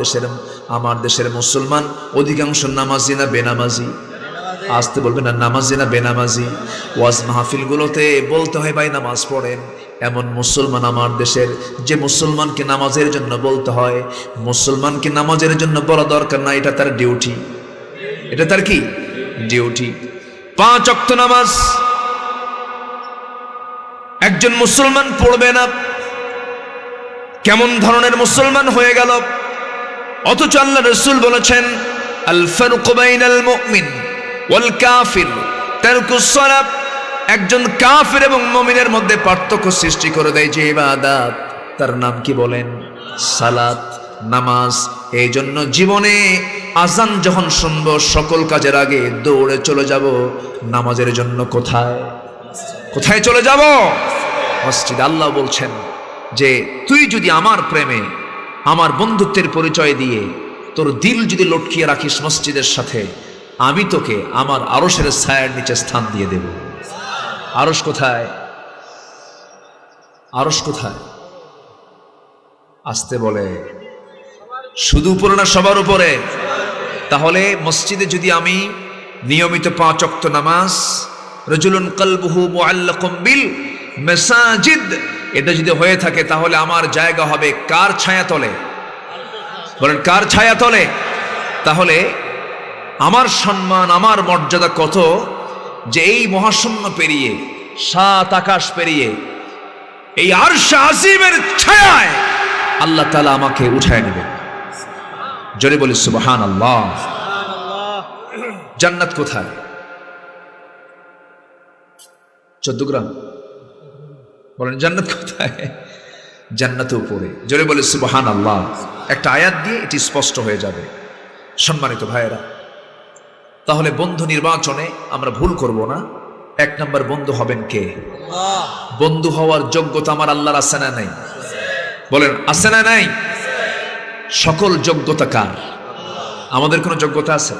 Speaker 1: দেশের মুসলমান অধিকাংশ নামাজি না বেনামাজি? আসতে বলবে না, নামাজি না বেনামাজি? ওয়াজ মাহফিলগুলোতে বলতে হয় ভাই নামাজ পড়েন। এমন মুসলমান আমার দেশের, যে মুসলমানকে নামাজের জন্য বলতে হয়, মুসলমানকে নামাজের জন্য বলা দরকার না, এটা তার ডিউটি। এটা তার কি ডিউটি? 5 ওয়াক্ত নামাজ একজন মুসলমান পড়বে না, কেমন ধরনের মুসলমান হয়ে গেল? অথচ আল্লাহ রাসূল বলেছেন আল ফারকু বাইনাল মুমিন ওয়াল কাফির তারকুস সালাত। একজন কাফির এবং মুমিনের মধ্যে পার্থক্য সৃষ্টি করে দেয় যে ইবাদত, তার নাম কি বলেন? সালাত, নামাজ। এই জন্য জীবনে আজান যখন শুনবো সকল কাজের আগে দৌড়ে চলে যাব নামাজের জন্য। কোথায় কোথায় চলে যাব? মসজিদ। আল্লাহ বলছেন যে তুই যদি আমার প্রেমে আমার বন্ধুত্বের পরিচয় দিয়ে তোর দিল যদি লটকিয়ে রাখিস মসজিদের সাথে, আমি তোকে আমার আরশের ছায়ার নিচে স্থান দিয়ে দেব। আরশ কোথায়? আরশ কোথায়? আসতে বলে শুধু উপরে না, সবার উপরে। তাহলে মসজিদে যদি আমি নিয়মিত 5 ওয়াক্ত নামাজ, রাজুলুন কলবুহু মুআল্লাকুম বিল মাসাজিদ, এটা যদি হয়ে থাকে তাহলে আমার জায়গা হবে কার ছায়াতলে? বলেন কার ছায়াতলে? তাহলে আমার সম্মান, আমার মর্যাদা কত যে এই মহাশূন্য পেরিয়ে, 7 আকাশ পেরিয়ে এই আরশ আজিমের ছায়ায় আল্লাহ তাআলা আমাকে উঠায় নেবেন। জোরে বলি সুবহানাল্লাহ। জান্নাত কোথায়? 14 গ্রাম। বলেন জান্নাত কোথায়? জান্নাত উপরে। জোরে বলি সুবহানাল্লাহ। একটা আয়াত দিয়ে এটি স্পষ্ট হয়ে যাবে। সম্মানিত ভাইয়েরা, তাহলে বন্ধু নির্বাচনে আমরা ভুল করব না। 1 নম্বর বন্ধু হবেন কে? বন্ধু হওয়ার যোগ্যতা আমার আল্লাহর আছে না নাই? বলেন আছে না নাই? সকল যোগ্যতা কার? আমাদের কোনো যোগ্যতা আছে?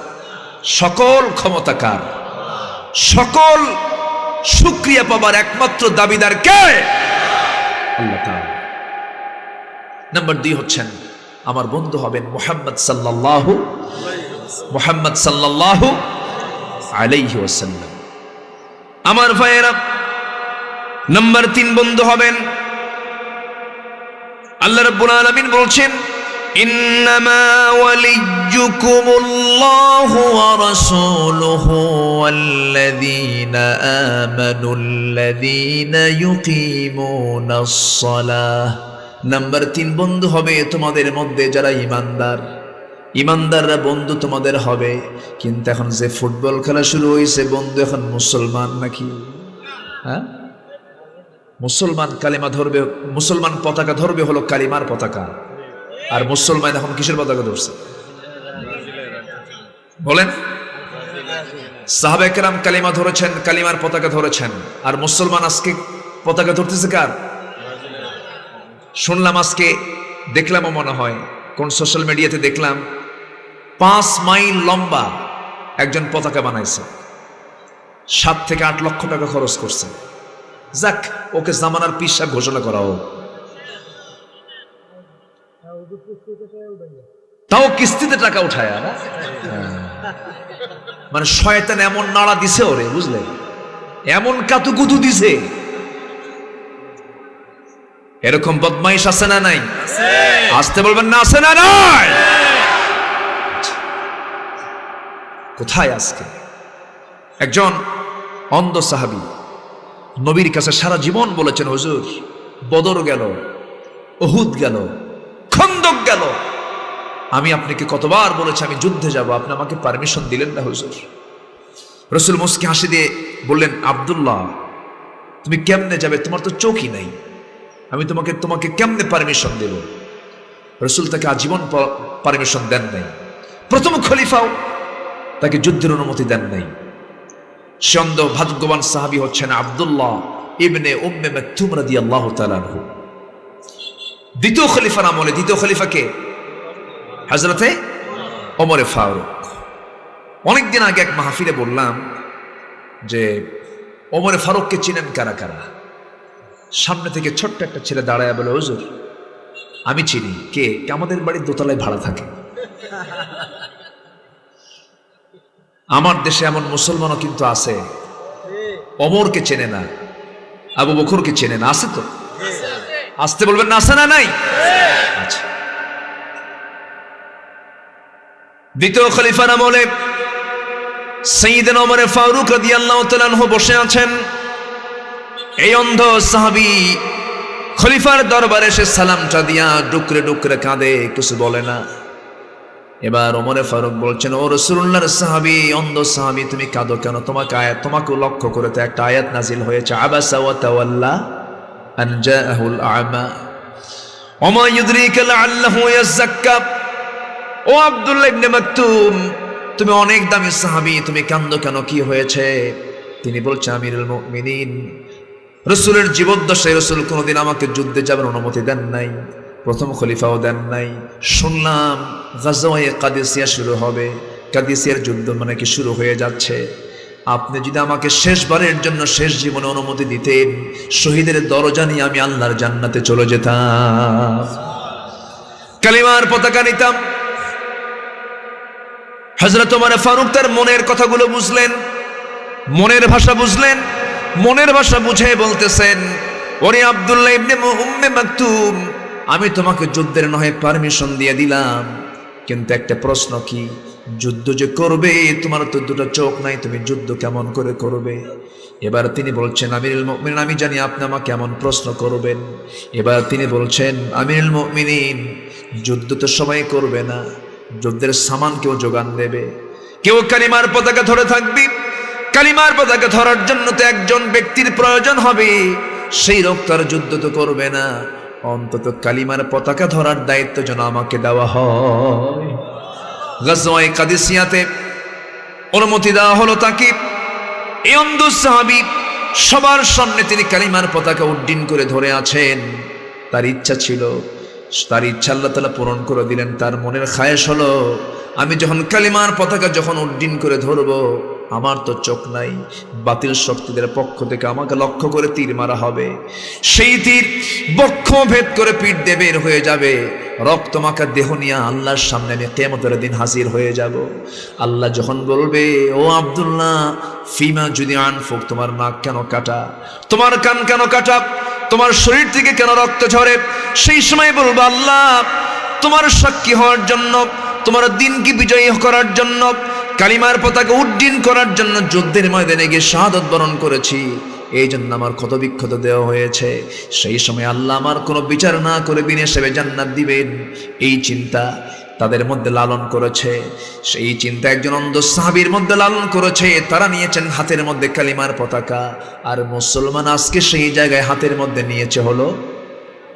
Speaker 1: সকল ক্ষমতা কার? সকল শুকরিয়া পাবার একমাত্র দাবিদার কে? আল্লাহ তাআলা। নাম্বার 2 হচ্ছেন আমার বন্ধু হবেন মুহাম্মদ সাল্লাল্লাহু আলাইহি ওয়াসাল্লাম। আমার ভাইয়েরা, নাম্বার 3 বন্ধু হবেন, আল্লাহ রাব্বুল আলামিন বলছেন ইন্নামা ওয়ালিয়্যুকুমুল্লাহু ওয়া রাসূলুহু ওয়াল্লাযীনা আমানুল্লাযীনা ইউকিমুনাস সালাহ। নাম্বার 3 বন্ধু হবে তোমাদের মধ্যে যারা ঈমানদার। ঈমানদাররা বন্ধু তোমাদের হবে। কিন্তু এখন যে ফুটবল খেলা শুরু হয়েছে, বন্ধু এখন মুসলমান নাকি? হ্যাঁ, মুসলমান কালিমা ধরবে, মুসলমান পতাকা ধরবে হলো কালিমার পতাকা, আর মুসলমান এখন কিসের পতাকা ধরছে? বলেন। সাহাবায়ে কেরাম কালিমা ধরেছেন, কালিমার পতাকা ধরেছেন, আর মুসলমান আজকে পতাকা ধরতেছে কার? শুনলাম আজকে, দেখলামও মনে হয় কোন সোশ্যাল মিডিয়াতে দেখলাম, 5 মাইল লম্বা একজন পতাকা বানাইছে, 7 থেকে 8 লক্ষ টাকা খরচ করছে। যাক, ওকে জামানার পীর সাহেব ঘোষণা করা হোক। তাও কিস্তিতে টাকা উঠায় না, মানে শয়তান এমন নাড়া দিছে ওরে, বুঝলে, এমন কাতুকুতু দিছে। এরকম বদমাইশ আছে না নাই? আসতে বলবেন না আছে না নাই? কোথায় আজকে একজন অন্ধ সাহাবী নবীর কাছে সারা জীবন বলেছেন, হুজুর বদর গেল, উহুদ গেল, খন্দক গেল, আমি আপনাকে কতবার বলেছি আমি যুদ্ধে যাব, আপনি আমাকে পারমিশন দিলেন না হুজুর। রাসূল মুস্কি হাসি দিয়ে বললেন, আব্দুল্লাহ তুমি কেমনে যাবে? তোমার তো চোখই নাই, আমি তোমাকে কেমনে পারমিশন দেব? রাসূল তাকে আজীবন পারমিশন দেন নাই। প্রথম খলিফাও তাকে যুদ্ধের অনুমতি দেন নাই। সন্দ ভাগ্যবান সাহাবী হচ্ছেন আব্দুল্লাহ ইবনে উম্মে মাকতুম রাদিয়াল্লাহু তাআলা আনহু। দ্বিতীয় খলিফার আমলে, দ্বিতীয় খলিফাকে হযরতে ওমর ফারুক। অনেকদিন আগে এক মাহফিলে বললাম যে ওমর ফারুককে চিনেন কারা কারা? সামনে থেকে ছোট্ট একটা ছেলে দাঁড়ায় বলে, হুজুর আমি চিনি। কে? আমাদের বাড়ির দোতলায় ভাড়া থাকে। আমার দেশে এমন মুসলমানও কিন্তু আছে ওমরকে চেনে না, আবু বকরকে চেনে না। আছে তো? আসতে বলবেন না আছে না নাই? আচ্ছা, দ্বিতীয় খলিফার আমলে সাইয়েদনা ওমর ফারুক রাদিয়াল্লাহু তাআলা আনহু বসে আছেন। এই অন্ধ সাহাবী খলিফার দরবারে এসে সালামটা দিয়া ডুকরে ডুকরে কাঁদে, কিছু বলে না। এবার ওমর ফারুক বলছেন, ও রাসূলুল্লাহর সাহাবী, অন্ধ সাহাবী, তুমি কাঁদো কেন? তোমাকে লক্ষ্য করে তো একটা আয়াত নাজিল হয়েছে, আবাসা ওয়া তাওয়াল্লা আন জাআহুল আ'মা ওয়া মা ইউদরিকা লাআল্লাহু ইয়াযাক্কা। ও আব্দুল্লাহ ইবনে মাকতুম, তুমি অনেক দামি সাহাবী, তুমি কান্দো কেন, কি হয়েছে? তিনি বলছেন, আমিরুল মুমিনিন, রাসূলের জীবদ্দশায় রাসূল কোনোদিন আমাকে যুদ্ধে যাবার অনুমতি দেন নাই, প্রথম খলিফাও দেন নাই। শুনলাম গাজওয়ায়ে কাদেসিয়া শুরু হবে, কাদেসিয়ার যুদ্ধ মানে কি শুরু হয়ে যাচ্ছে। আপনি যদি আমাকে শেষবারের জন্য শেষ জীবনে অনুমতি দিতেন, শহীদের দরজা নিয়ে আমি আল্লাহর জান্নাতে চলে যেতাম, কালিমার পতাকা নিতাম। হযরত ওমর ফারুক তার মনের কথাগুলো বুঝলেন, মনের ভাষা বুঝলেন, মনের ভাষা বুঝে বলতেছেন, ওরে আব্দুল্লাহ ইবনে উম্মে মাকতুম, আমি তোমাকে যুদ্ধের নহে পারমিশন দিয়ে দিলাম, কিন্তু একটা প্রশ্ন, কি যুদ্ধ যে করবে, তোমার তো দুটো চোখ নাই, তুমি যুদ্ধ কেমন করে করবে? এবার তিনি বলছেন, আমিরুল মুমিনিন, আমি জানি আপনি আমাকে কেমন প্রশ্ন করবেন। এবার তিনি বলছেন, আমিরুল মুমিনিন, যুদ্ধ তো সবাই করবে না, যুদ্ধের সামান কেউ যোগান দেবে, কেউ কালিমার পতাকা ধরে থাকবে। কালিমার পতাকা ধরার জন্য তো একজন ব্যক্তির প্রয়োজন হবে, সেই লোক তার যুদ্ধ তো করবে না, অন্তত কালিমার পতাকা ধরার দায়িত্ব যেন আমাকে দেওয়া হয়। গাজওয়ায়ে কাদেসিয়াতে অনুমতি দেওয়া হলো তাকে। এই অন্ধ সাহাবী সবার সামনে তিনি কালিমার পতাকা উড্ডীন করে ধরে আছেন। তার ইচ্ছা ছিল, তার ইচ্ছা আল্লাহ তাআলা পূরণ করে দিলেন। তার মনের খায়েশ হলো, আমি যখন কালিমার পতাকা যখন উড্ডীন করে ধরবো, আমার তো চোখ নাই, বাতিল শক্তিদের পক্ষ থেকে আমাকে লক্ষ্য করে তীর মারা হবে, সেই তীর বক্ষ ভেদ করে পিঠ দিয়ে বের হয়ে যাবে, রক্তমাখা দেহ নিয়ে আল্লাহর সামনে আমি কিয়ামতের দিন হাজির হয়ে যাব। আল্লাহ যখন বলবে, ও আব্দুল্লাহ, ফিমা যদি আনফুক, তোমার নাক কেন কাটা, তোমার কান কেন কাটা, তোমার শরীর থেকে কেন রক্ত ঝরে, সেই সময় বলবো, আল্লাহ, তোমার সাক্ষী হওয়ার জন্য, তোমার দিনকে বিজয়ী করার জন্য, কালিমার পতাকা উড্ডীন করার জন্য যুদ্ধের ময়দানে গিয়ে শাহাদত বরণ করেছি, এই জন্য আমার ক্ষত বিক্ষত দেওয়া হয়েছে। সেই সময় আল্লাহ আমার কোনো বিচার না করে বিনা হিসাবে জান্নাত দিবেন, এই চিন্তা তাদের মধ্যে লালন করেছে। সেই চিন্তা একজন অন্ধ সাহাবীর মধ্যে লালন করেছে। তারা নিয়েছেন হাতের মধ্যে কালিমার পতাকা, আর মুসলমান আজকে সেই জায়গায় হাতের মধ্যে নিয়েছে হলো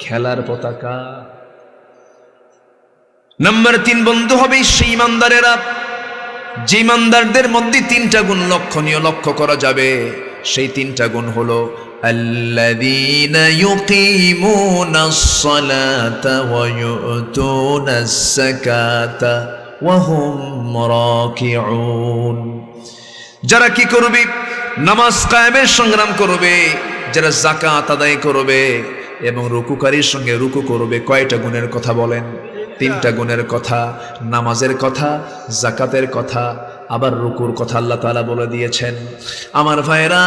Speaker 1: খেলার পতাকা। নাম্বার 3 বন্ধু হবে সেই ইমানদারেরা, যে ইমানদারদের মধ্যে 3টা গুণ লক্ষণীয় লক্ষ্য করা যাবে। সেই 3টা গুণ হলো, আল্লাযীনা ইউকিমুনাস সালাতা ওয়া ইউতুনাস যাকাতা ওয়া হুম রাকিউন। যারা কি করবে? নামাজ কায়েমের সংগ্রাম করবে, যারা যাকাত আদায় করবে এবং রুকুকারীর সঙ্গে রুকু করবে। কয়টা গুণের কথা বলেন? 3টা গুণের কথা, নামাজের কথা, যাকাতের কথা, আবার রুকুর কথা আল্লাহ তাআলা বলে দিয়েছেন। আমার ভাইরা,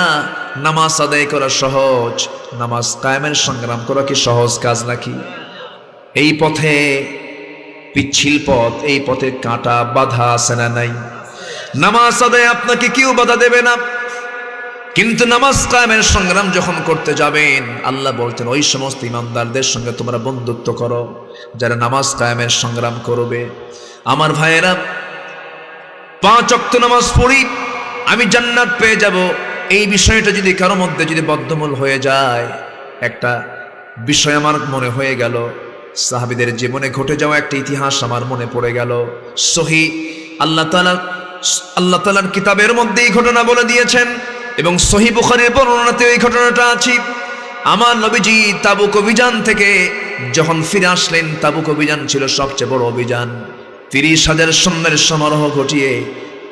Speaker 1: নামাজ আদায় করা সহজ, নামাজ কায়েমের সংগ্রাম করা কি সহজ কাজ নাকি? এই পথে পিচ্ছিল পথ, এই পথে কাঁটা বাধা আছে না নাই? নামাজ আদায় আপনাকে কেউ বাধা দেবে না, কিন্তু নামাজ কায়েমের সংগ্রাম যখন করতে যাবেন, আল্লাহ বলতেন, ওই সমস্ত ইমানদারদের সঙ্গে তোমরা বন্ধুত্ব করো যারা নামাজ কায়েমের সংগ্রাম করবে। আমার ভাইয়েরা, 5 ওয়াক্ত নামাজ পড়ি, আমি জান্নাত পেয়ে যাব, এই বিষয়টা যদি কারো মধ্যে যদি বদ্ধমূল হয়ে যায়। একটা বিষয় আমার মনে হয়ে গেল, সাহাবীদের জীবনে ঘটে যাওয়া একটা ইতিহাস আমার মনে পড়ে গেল। সহিহ আল্লাহ তাআলার কিতাবের মধ্যে এই ঘটনা বলে দিয়েছেন এবং সহিহ বুখারীর বর্ণনাতে এই ঘটনাটা আছে। আমার নবীজি তাবুক অভিযান থেকে যখন ফিরে আসলেন, তাবুক অভিযান ছিল সবচেয়ে বড় অভিযান। 30,000 সৈন্যের সমারোহ ঘটিয়ে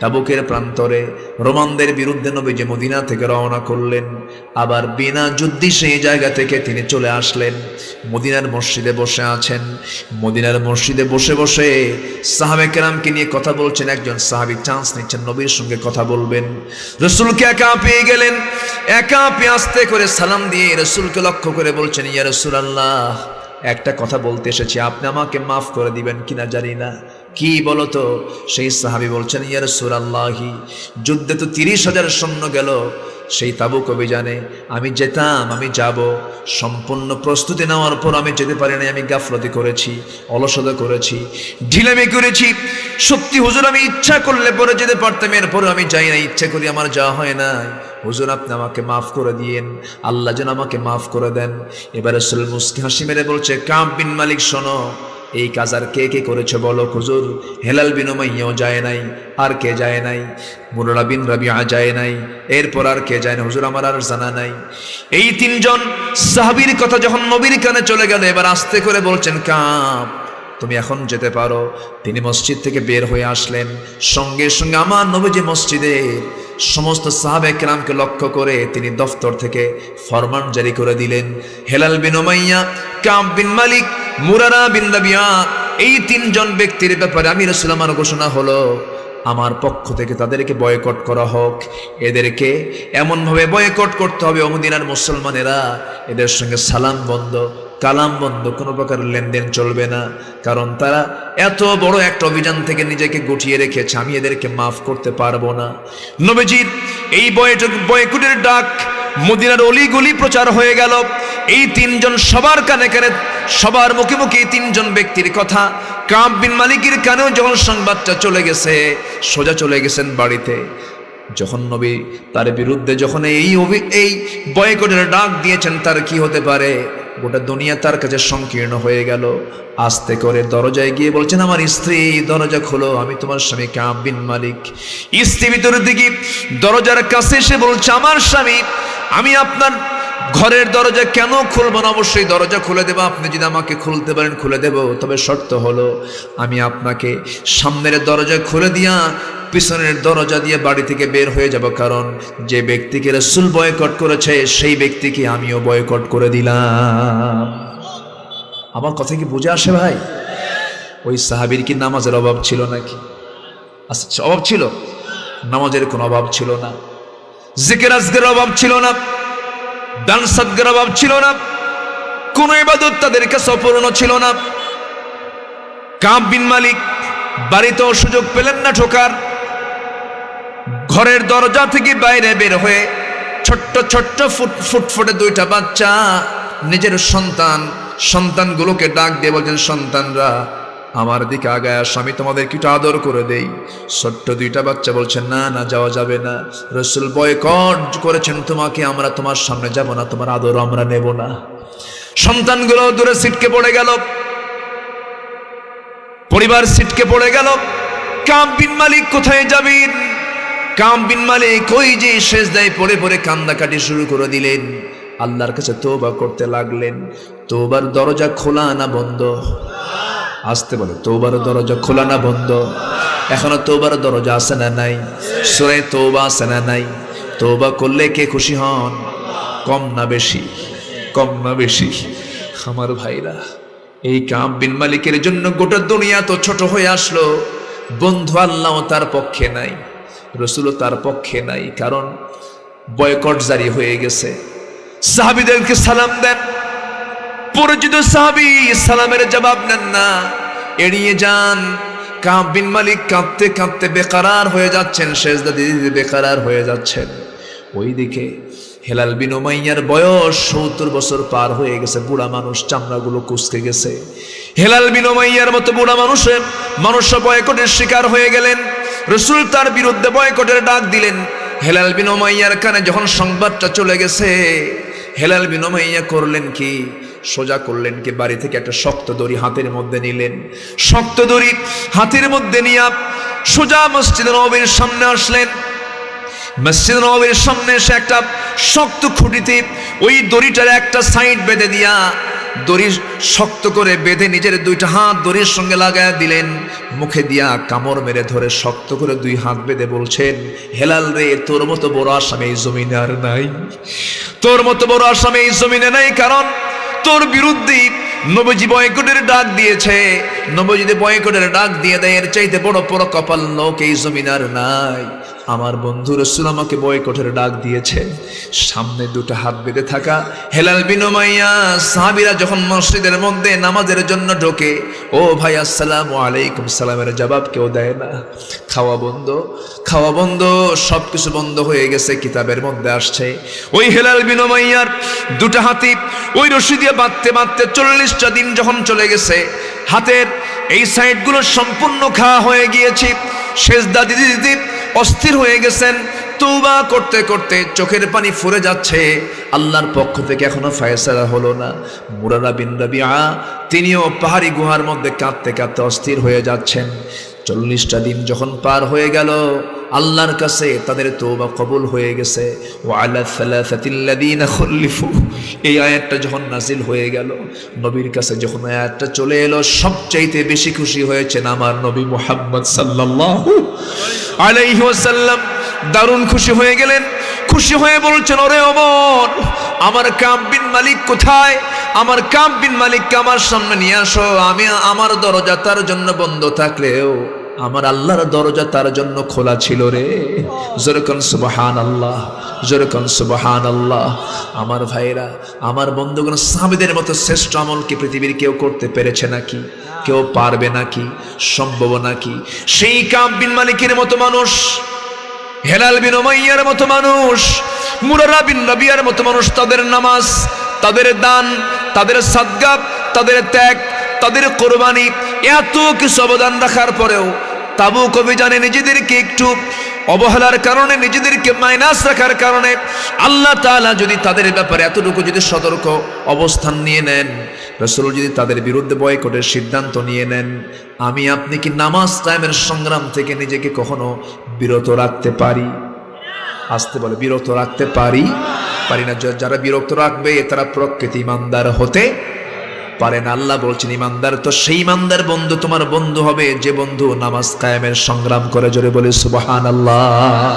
Speaker 1: তাবুকের প্রান্তরে রোমানদের বিরুদ্ধে নবীজি মদিনা থেকে রওনা করলেন। আবার বিনা যুদ্ধে সেই জায়গা থেকে তিনি চলে আসলেন, মদিনার মসজিদে বসে আছেন। মদিনার মসজিদে বসে বসে সাহাবে কেরামকে নিয়ে কথা বলছেন। একজন সাহাবী চান্স নিচ্ছেন নবীর সঙ্গে কথা বলবেন। রাসূলকে একা পেয়ে গেলেন, একা পেয়ে আস্তে করে সালাম দিয়ে রাসূলকে লক্ষ্য করে বলছেন, ইয়া রাসূলুল্লাহ, একটা কথা বলতে এসেছি, আপনি আমাকে মাফ করে দিবেন কিনা জানি না। কি বলতো? সেই সাহাবী বলছেন, ইয়া রাসূলুল্লাহি, যুদ্ধে তো 30,000 সৈন্য গেল সেই তাবুক অভিযানে, আমি যেতাম, আমি যাব, সম্পূর্ণ প্রস্তুতি নেওয়ার পর আমি যেতে পারি না। আমি গাফলতি করেছি, অলসতা করেছি, ঢিলামি করেছি। সত্যি হুজুর, আমি ইচ্ছা করলে পরে যেতে পারতাম, এরপরে আমি যাই না, ইচ্ছা করি আমার যাওয়া হয় না। হুজুর, আপনি আমাকে মাফ করে দিয়েন, আল্লাহ যেন আমাকে মাফ করে দেন। এবার রাসূল মুস্কি হাসি মেরে বলছে, কাব বিন মালিক, শোনো, এই কাজ আর কে কে করেছে বলো? হুজুর হেলাল বিন উমাইয়াও যায় নাই, আর কে যায় নাই? মুরারা বিন রাবিআ যায় নাই, এরপর আর কে যায় না? হুজুর আমার আর জানা নাই। এই তিনজন সাহাবীর কথা যখন নবীর কানে চলে গেল, এবার আস্তে করে বলছেন, কাব তুমি এখন যেতে পারো। তিনি মসজিদ থেকে বের হয়ে আসলেন, সঙ্গে সঙ্গে আমার নবীজি মসজিদের সমস্ত সাহাবে কেরামকে লক্ষ্য করে তিনি দফতর থেকে ফরমান জারি করে দিলেন, হেলাল বিন উমাইয়া, কাব বিন মালিক, মুরারা বিন রাবিআ, এই তিনজন ব্যক্তির ব্যাপারে আমি রাসূল আমার ঘোষণা হলো, আমার পক্ষ থেকে তাদেরকে বয়কট করা হোক। এদেরকে এমনভাবে বয়কট করতে হবে, মদিনার মুসলমানেরা এদের সঙ্গে সালাম বন্ধ, কালাম বন্ধ, কোনো প্রকার লেনদেন চলবে না, কারণ তারা এত বড় একটা অভিযান থেকে নিজেকে গুটিয়ে রেখেছে, আমি এদেরকে মাফ করতে পারবো না। নবীজির এই বয়কটের ডাক মদিনার অলিগলি প্রচার হয়ে গেল। এই তিনজন সবার কানে কানে, সবার মুখে মুখে এই তিনজন ব্যক্তির কথা কাব বিন মালিকের কানেও যখন সংবাদটা চলে গেছে, সোজা চলে গেছেন বাড়িতে। যখন নবী তার বিরুদ্ধে যখন এই বয়কটের ডাক দিয়েছেন, তার কি হতে পারে? গোটা দুনিয়া তার কাছে সংকীর্ণ হয়ে গেল। আস্তে করে দরজায় গিয়ে বলছেন, আমার স্ত্রী দরজা খোলো, আমি তোমার স্বামী কাব বিন মালিক। স্ত্রী ভিতরের দিকে দরজার কাছে এসে বলছে, আমার স্বামী, আমি আপনার ঘরের দরজা কেন খুলবো না? অবশ্যই দরজা খুলে দেবো, আপনি যদি আমাকে খুলতে পারেন খুলে দেব, তবে শর্ত হলো আমি আপনাকে সামনের দরজা খুলে দিয়া পিছনের দরজা দিয়ে বাড়ি থেকে বের হয়ে যাব, কারণ যে ব্যক্তিকে রাসূল বয়কট করেছে সেই ব্যক্তিকে আমিও বয়কট করে দিলাম। আমার কথা কি বুঝে আসে ভাই? ওই সাহাবীর কি নামাজের অভাব ছিল নাকি? আচ্ছা, অভাব ছিল? নামাজের কোনো অভাব ছিল না, জিকির আজকের অভাব ছিল না, দান সদকার অভাব ছিল না, কোন ইবাদত তাদের কাছে অপূর্ণ ছিল না। কাব বিন মালিক বাড়িতেও সুযোগ পেলেন না ঢোকার, ঘরের দরজা থেকে বাইরে বের হয়ে ছোট্ট ছোট্ট ফুটফুটে দুইটা বাচ্চা, নিজের সন্তানগুলোকে ডাক দিয়ে বলছেন, সন্তানরা আমার দিকে আগায় আসো, আমি তোমাদের একটু আদর করে দেই। ছোট্ট দুইটা বাচ্চা বলছেন, না না, যাওয়া যাবে না, রাসূল বয়কট করেছেন তোমাকে, আমরা তোমার সামনে যাব না, তোমার আদর আমরা নেব না। সন্তানগুলো দূরে ছিটকে পড়ে গেল, পরিবার ছিটকে পড়ে গেল। কাব বিন মালিক কোথায় যাবেন? কাব বিন মালিক ওই যে সেজদায় পড়ে পড়ে কান্নাকাটি শুরু করে দিলেন, আল্লাহর কাছে তওবা করতে লাগলেন। তওবার দরজা খোলা না বন্ধ? আসতে বলে, তওবার দরজা খোলা না বন্ধ? এখনো তওবার দরজা আছে না নাই? সূরা তওবা আছে না নাই? তওবা করলে কে খুশি হন? কম না বেশি? কম না বেশি? আমার ভাইরা, এই কাব বিন মালিকের জন্য গোটা দুনিয়া তো ছোট হয়ে আসলো। বন্ধু আল্লাহ তার পক্ষে নাই, রাসূলও তার পক্ষে নাই, কারণ বয়কট জারি হয়ে গেছে। সাহাবীদেরকে সালাম দেন, পরিচিত সাহাবী সালামের জবাব নেন না, এড়িয়ে যান। কাব বিন মালিক কাঁদতে কাঁদতে বেকারার হয়ে যাচ্ছেন, সেজদা দিতে বেকারার হয়ে যাচ্ছেন। ওইদিকে হেলাল বিন উমাইয়ার বয়স ৭০ বছর পার হয়ে গেছে, বুড়া মানুষ, চামড়াগুলো কুঁচকে গেছে। হেলাল বিন উমাইয়ার মতো বুড়া মানুষ বয়কটের শিকার হয়ে গেলেন। রাসূল তার বিরুদ্ধে বয়কটের ডাক দিলেন। হেলাল বিন উমাইয়ার কানে যখন সংবাদটা চলে গেছে, হেলাল বিন উমাইয়া করলেন কি? সোজা করলেন কি, বাড়ি থেকে একটা শক্ত দড়ি হাতের মধ্যে নিলেন। শক্ত দড়ি হাতের মধ্যে নিয়ে সোজা মসজিদ নববীর সামনে আসলেন। মসজিদ নববীর সামনে এসে একটা শক্ত খুঁটিতে ওই দড়িটার একটা সাইড বেঁধে দিয়া, দড়ি শক্ত করে বেঁধে নিজের দুইটা হাত দড়ির সঙ্গে লাগায় দিলেন। মুখে দিয়া কামড় মেরে ধরে শক্ত করে দুই হাত বেঁধে বলছেন, হেলাল রে, তোর মতো বড় আসামি এই জমিনে আর নাই, তোর মতো বড় আসামি এই জমিনে নাই, কারণ তোর বিরুদ্ধে নবীজি বয়কটের ডাক দিয়েছে। নবীজি বয়কটের ডাক দিয়ে দেয়, এর চাইতে বড় বড় কপাল লোক এই জমিনে আর নাই। আমার বন্ধু রাসূল আমাকে বয়কটের ডাক দিয়েছে। সামনে দুটো হাত বেঁধে থাকা হেলাল বিন উমাইয়া সাহাবীরা যখন মসজিদের মধ্যে নামাজের জন্য ঢোকে, ও ভাই আসসালামু আলাইকুম সালামের জবাব কেউ দেয় না। খাওয়া বন্ধ, খাওয়া বন্ধ, সবকিছু বন্ধ হয়ে গেছে। কিতাবের মধ্যে আসছে ওই হেলাল বিন উমাইয়ার দুটো হাতি ওই রশি দিয়ে বাঁধতে বাঁধতে 40টা দিন যখন চলে গেছে, হাতের এই সাইডগুলো সম্পূর্ণ খাওয়া হয়ে গিয়েছে। সেজদা দিতে দিতে অস্থির হয়ে গেছেন, তওবা করতে করতে চোখের পানি ফুরে যাচ্ছে, আল্লাহর পক্ষ থেকে এখনো ফয়সালা হলো না। মুরারা বিন রাবিআ তিনিও পাহাড়ি গুহার মধ্যে কাঁদতে কাঁদতে অস্থির হয়ে যাচ্ছেন। 40টা দিন যখন পার হয়ে গেল, আল্লাহর কাছে তাদের তওবা কবুল হয়ে গেছে। ওয়া আলা সালাসাতিল্লাযীনা খুলিফু, এই আয়াতটা যখন নাজিল হয়ে গেল, নবীর কাছে যখন আয়াতটা চলে এলো, সবচাইতে বেশি খুশি হয়েছেন আমার নবী মুহাম্মদ সাল্লাল্লাহু আলাইহি ওয়াসাল্লাম। দারুণ খুশি হয়ে গেলেন। খুশি হয়ে বলছেন, ওরে ওমর, আমার কাব বিন মালিক কোথায়? আমার কাব বিন মালিককে আমার সামনে নিয়ে আসো। আমি আমার দরজা তার জন্য বন্ধ থাকলেও আমার আল্লাহর দরজা তার জন্য খোলা ছিল রে। জোরে কোন সুবহানাল্লাহ, জোরে কোন সুবহানাল্লাহ। আমার ভাইরা, আমার বন্ধুগণ, সাহাবীদের মতো শ্রেষ্ঠ আমল কি পৃথিবীর কেউ করতে পেরেছে নাকি? কেউ পারবে নাকি? সম্ভব নাকি? সেই কাব বিন মালিকের মতো মানুষ, হেলাল বিন উমাইয়ার মতো মানুষ, মুরারা বিন রাবিয়ার মতো মানুষ, তাদের নামাজ, তাদের দান, তাদের সাদকা, তাদের ত্যাগ, তাদের কোরবানি, এত কিছু অবদান রাখার পরেও তাবুক অভিযানে নিজেদেরকে একটু অবহেলার কারণে, নিজেদেরকে মাইনাস রাখার কারণে আল্লাহ তাআলা যদি তাদের ব্যাপারে এতটুকু যদি সতর্ক অবস্থান নিয়ে নেন, রাসূল যদি তাদের বিরুদ্ধে বয়কটের সিদ্ধান্ত নিয়ে নেন, আমি আপনি কি নামাজ কায়েমের সংগ্রাম থেকে নিজেকে কখনো বিরত রাখতে পারি? আসতে বলে, বিরত রাখতে পারি না। যারা বিরত রাখবে তারা প্রকৃত ঈমানদার হতে পারে না। আল্লাহ বলছেন, ঈমানদার তো সেই ঈমানদার বন্ধু তোমার বন্ধু হবে যে বন্ধু নামাজ কায়েমের সংগ্রাম করে। জোরে বলে সুবহানাল্লাহ।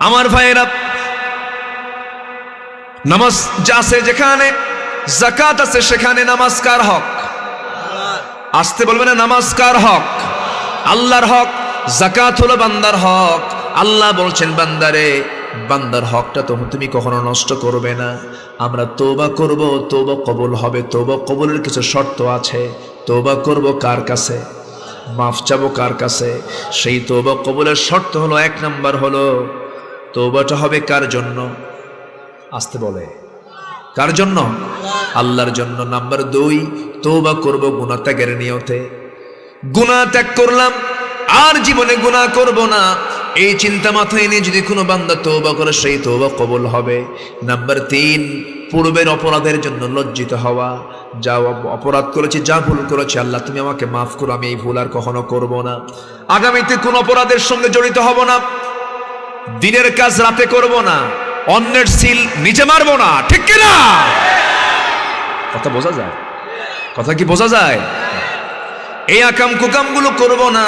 Speaker 1: আমার ভাইয়েরা, নামাজ আছে যেখানে, যাকাত আছে সেখানে, নামাজ কার হক? আসতে বলবে না, নামাজ কার হক? আল্লাহর হক। যাকাত হলো বান্দার হক। আল্লাহ বলছেন, বান্দারে, বান্দার হকটা তো তুমি কখনো নষ্ট করবে না। আমরা তওবা করব, তওবা কবুল হবে। তওবা কবুলের কিছু শর্ত আছে। তওবা করব কার কাছে? মাফ চাবো কার কাছে? সেই তওবা কবুলের শর্ত হলো, 1 নাম্বার হলো তওবাটা হবে কার জন্য? আসতে বলে, কার জন্য? আল্লাহর জন্য। নাম্বার 2, তওবা করব গুনাহ ত্যাগের নিয়তে। গুনাহ ত্যাগ করলাম, আর জীবনে গুনাহ করব না, এই চিন্তা মাথায় নিয়ে যদি কোনো বান্দা তওবা করে, সেই তওবা কবুল হবে। নাম্বার 3, পূর্বের অপরাধের জন্য লজ্জিত হওয়া। যা অপরাধ করেছি, যা ভুল করেছি, আল্লাহ তুমি আমাকে মাফ করো, আমি এই ভুল আর কখনো করব না। আগামীতে কোন অপরাধের সঙ্গে জড়িত হব না। দিনের কাজ রাতে করব না। অন্যের সিল নিচে মারব না। ঠিক কি না? কথা বোঝা যায়? কথা কি বোঝা যায়? এই আকাম কুকামগুলো করব না।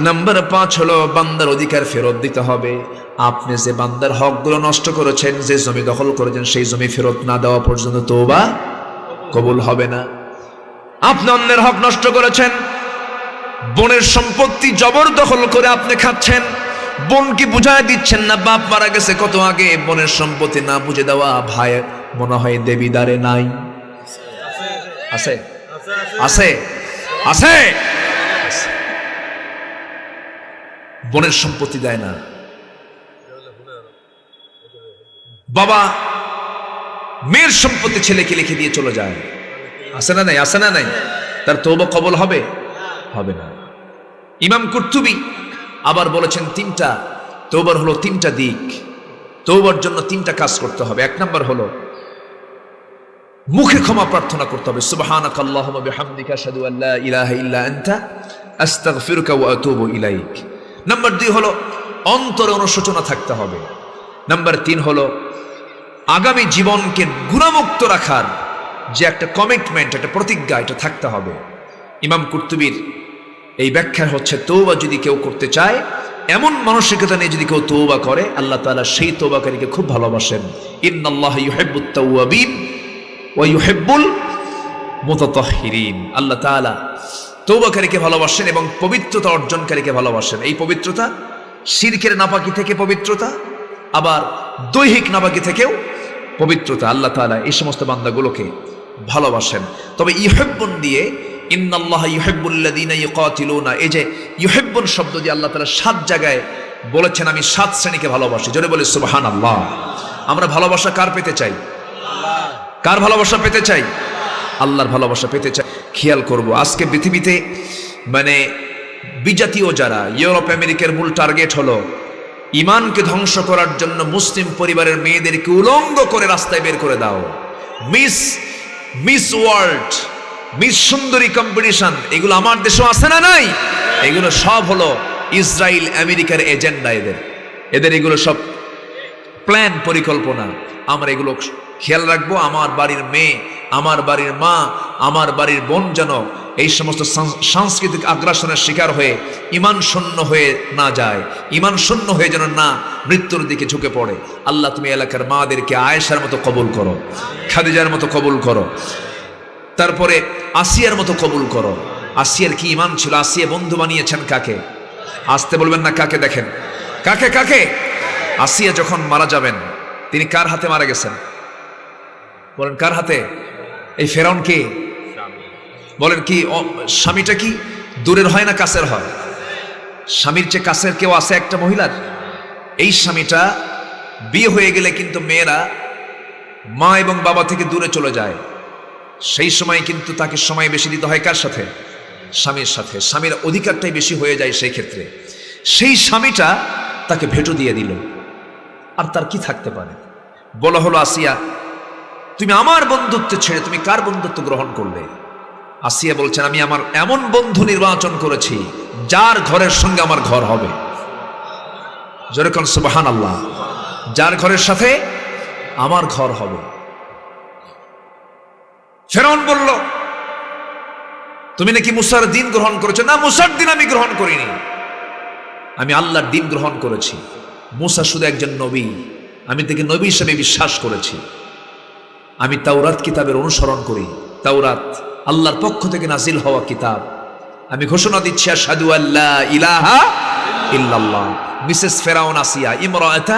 Speaker 1: নাম্বার 5 হলো বান্দার অধিকার ফেরত দিতে হবে। আপনি যে বান্দার হকগুলো নষ্ট করেছেন, যে জমি দখল করেছেন, সেই জমি ফেরত না দেওয়া পর্যন্ত তওবা কবুল হবে না। আপনি অন্যের হক নষ্ট করেছেন, বোনের সম্পত্তি জবরদখল করে আপনি খাচ্ছেন, বোনকে বুঝায় দিচ্ছেন না, বাপ মারা গেছে কত আগে, বোনের সম্পত্তি না বুঝে দেওয়া ভাই মনে হয় দেবিদারে নাই। আছে আছে আছে বোনের সম্পত্তি দেয় না। বাবা মেয়ের সম্পত্তি ছেলেকে লিখে দিয়ে চলে যায়। আছে না নাই? আছে না নাই? তার তওবা কবুল হবে? হবে না। ইমাম কুরতুবী আবার বলেছেন, 3টা তওবার হলো 3টা দিক। তওবার জন্য 3টা কাজ করতে হবে। 1 নাম্বার হলো মুখে ক্ষমা প্রার্থনা করতে হবে, সুবহানাকাল্লাহুম্মা বিহামদিকা আশহাদু আল লা ইলাহা ইল্লা আনতা আস্তাগফিরুকা ওয়া আতুবু ইলাইক। নাম্বার 2 হলো অন্তরে অনুশোচনা থাকতে হবে। নাম্বার 3 হলো আগামী জীবনকে গুনাহমুক্ত রাখার যে একটা কমিটমেন্ট, একটা প্রতিজ্ঞা, এটা থাকতে হবে। ইমাম কুরতুবীর এই ব্যাখ্যা হচ্ছে, তওবা যদি কেউ করতে চায়, এমন মানসিকতা নিয়ে যদি কেউ তওবা করে, আল্লাহ তাআলা সেই তওবাকারীকে খুব ভালোবাসেন। ইন্নাল্লাহা ইউহিব্বুত তাওয়াবিন ওয়া ইউহিব্বুল মুতাতাহহিরিন। আল্লাহ তাআলা তওবাকারীকে ভালোবাসেন এবং পবিত্রতা অর্জনকারীকে ভালোবাসেন। এই পবিত্রতা শিরকের নাপাকি থেকে পবিত্রতা, আবার দৈহিক নাপাকি থেকেও পবিত্রতা। আল্লাহ তাআলা এই সমস্ত বান্দাগুলোকে ভালোবাসেন। তবে ইউহিব্বুন দিয়ে, ইন্নাল্লাহা ইউহিব্বুল্লাযীনা ইউকাতিলুনা, এই যে ইউহিব্বুন শব্দ দিয়ে আল্লাহ তাআলা 7 জায়গায় বলেছেন, আমি 7 শ্রেণীকে ভালোবাসি। জোরে বলে সুবহানাল্লাহ। আমরা ভালোবাসা কার পেতে চাই? কার ভালোবাসা পেতে চাই? আল্লাহর ভালোবাসা পেতে চাই। খেয়াল করব, আজকে পৃথিবীতে মানে বিজাতীয় যারা, ইউরোপ আমেরিকার মূল টার্গেট হলো ইমানকে ধ্বংস করার জন্য মুসলিম পরিবারের মেয়েদেরকে উলঙ্গ করে রাস্তায় বের করে দাও। মিস ওয়ার্ল্ড, মিস সুন্দরী কম্পিটিশন, এগুলো আমার দেশেও আছে না নাই? এগুলো সব হলো ইসরায়েল আমেরিকার এজেন্ডা। এদের এগুলো সব প্ল্যান, পরিকল্পনা। আমরা এগুলো খেয়াল রাখবো। আমার বাড়ির মেয়ে, আমার বাড়ির মা, আমার বাড়ির বোন যেন এই সমস্ত সাংস্কৃতিক আগ্রাসনের শিকার হয়ে ইমান শূন্য হয়ে না যায়, ইমান শূন্য হয়ে যেন না মৃত্যুর দিকে ঝুঁকে পড়ে। আল্লাহ তুমি এলাকার মাদেরকে আয়েশার মতো কবুল করো, খাদিজার মতো কবুল করো, তারপরে আসিয়ার মতো কবুল করো। আসিয়ার কি ইমান ছিল! আসিয়া বন্ধু বানিয়েছেন কাকে? আসতে বলবেন না, কাকে? দেখেন কাকে কাকে। আসিয়া যখন মারা যাবেন, তিনি কার হাতে মারা গেছেন? বলেন কার হাতে? এই ফেরাউন কে? বলেন কি স্বামীটা কি দূরের হয় না কাছের হয়? স্বামীর চেয়ে কাছের কেউ আছে একটা মহিলার? এই স্বামীটা বিয়ে হয়ে গেলে কিন্তু মেয়েরা মা এবং বাবা থেকে দূরে চলে যায়। সেই সময় কিন্তু তাকে সময় বেশি দিতে হয় কার সাথে? স্বামীর সাথে। স্বামীর অধিকারটাই বেশি হয়ে যায় সেই ক্ষেত্রে। সেই স্বামীটা তাকে ভেটো দিয়ে দিল। আর তার কি থাকতে পারে? বলা হলো, আসিয়া তুমি আমার বন্ধুত্ব ছেড়ে তুমি কার বন্ধুত্ব গ্রহণ করলে? আসিয়া বলছেন, আমি আমার এমন বন্ধু নির্বাচন করেছি যার ঘরের সঙ্গে আমার ঘর হবে। যেরকম সুবহানাল্লাহ, যার ঘরের সাথে আমার ঘর হবে। ফেরাউন বলল, তুমি নাকি মুসার দিন গ্রহণ করেছো? না, মুসার দিন আমি গ্রহণ করিনি, আমি আল্লাহর দিন গ্রহণ করেছি। মুসা শুধু একজন নবী, আমি তাকে নবী হিসেবে বিশ্বাস করেছি। আমি তাওরাত কিতাবের অনুসরণ করি। তাওরাত আল্লাহর পক্ষ থেকে নাজিল হওয়া কিতাব। আমি ঘোষণা দিচ্ছি, আশহাদু আল্লা ইলাহা ইল্লাল্লাহ। মিসেস ফেরাউন আসিয়া, ইমরাআতা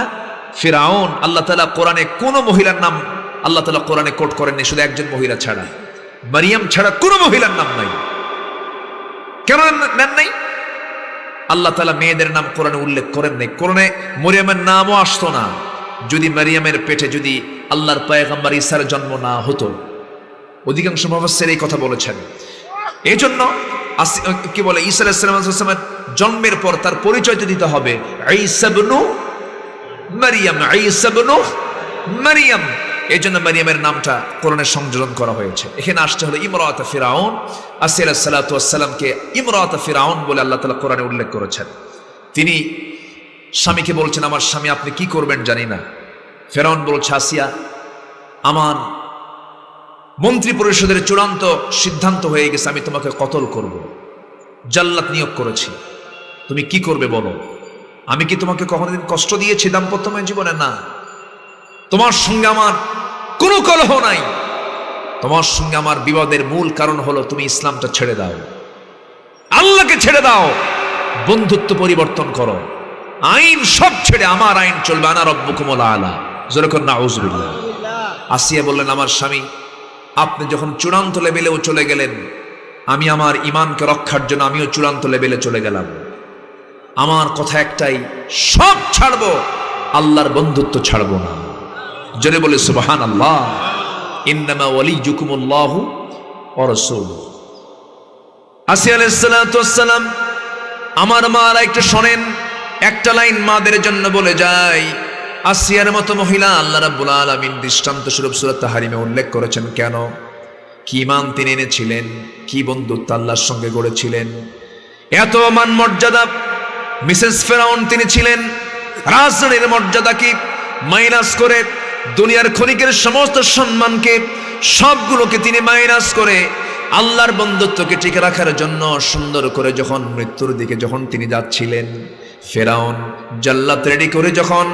Speaker 1: ফিরাউন, আল্লাহ তাআলা কোরআনে কোন মহিলার নাম আল্লাহ তাআলা কোরআনে কোট করেননি, শুধু একজন মহিলা ছাড়া, মারিয়াম ছাড়া কোন মহিলার নাম নাই। কেন নেন নাই? আল্লাহ তাআলা মেয়েদের নাম কোরআনে উল্লেখ করেন নাই। কোরআনে মরিয়মের নামও আসতো না যদি মারিয়ামের পেটে যদি আল্লাহর পয়গম্বর ঈসার জন্ম না হতো। অধিকাংশ মুফাসসির এই কথা বলেছেন। এই জন্য কি বলে, ঈসা আলাইহিস সালামের জন্মের পর তার পরিচয় দিতে হবে ঈসা ইবনু মারিয়াম, ঈসা ইবনু মারিয়াম। এই জন্য মারিয়ামের নামটা কোরআনে সংযোজন করা হয়েছে। এখানে আসতে হলো ইমরাআত ফিরাউন। আসিয়া আলাইহিস সালাতু ওয়াস সালামকে ইমরাআত ফিরাউন বলে আল্লাহ তাআলা কোরআনে উল্লেখ করেছেন। তিনি স্বামীকে বলছেন, আমার স্বামী আপনি কি করবেন জানি না। ফেরাউন বলছে, আসিয়া আমার মন্ত্রী পরিষদের চূড়ান্ত সিদ্ধান্ত হয়ে গেছে, আমি তোমাকে কতল করব, জাল্লাত নিয়োগ করেছি, তুমি কি করবে বলো। আমি কি তোমাকে কখনোদিন কষ্ট দিয়েছি দাম্পত্যময় জীবনে? না। তোমার সঙ্গে আমার কোনো কলহ নাই। তোমার সঙ্গে আমার বিবাদের মূল কারণ হলো তুমি ইসলামটা ছেড়ে দাও, আল্লাহকে ছেড়ে দাও, বন্ধুত্ব পরিবর্তন করো, আইন সব ছেড়ে আমার আইন চলবে। আনা রব্বুকুমুল আলা। যেরকম নাউযুবিল্লাহ। আসিয়া বললেন, আমার স্বামী আপনি যখন চূড়ান্ত লেভেলেও চলে গেলেন, আমি আমার ইমানকে রক্ষার জন্য আমিও চূড়ান্ত লেভেলে চলে গেলাম। আমার কথা একটাই, সব ছাড়বো, আল্লাহর বন্ধুত্ব ছাড়বো না। জোরে বলে সুবহানাল্লাহ। ইন্নামা ওয়ালিয়ুকুমুল্লাহু ওয়া রাসূলুহু। আসিয়া আলাইহিস সালাতু ওয়াস সালাম, আমার মা একটু শোনেন, একটা লাইন মাদের জন্য বলে যাই। আসিয়ার মতো মহিলা আল্লাহ রাব্বুল আলামিন দৃষ্টান্ত স্বরূপ সূরা তাহরিমে উল্লেখ করেছেন। কেন? কি ঈমান তিনি এনেছিলেন, কি বন্ধুত্ব আল্লাহর সঙ্গে গড়েছিলেন। এত মান মর্যাদা মিসেস ফেরাউন তিনি ছিলেন। রাজরানীর মর্যাদাকে মাইনাস করে, দুনিয়ার ক্ষণিকের সমস্ত সম্মানকে সবগুলোকে তিনি মাইনাস করে আল্লাহর বন্ধুত্বকে টিকে রাখার জন্য সুন্দর করে যখন মৃত্যুর দিকে যখন তিনি যাচ্ছিলেন, ফেরাউন জাল্লাত রেডি করে যখন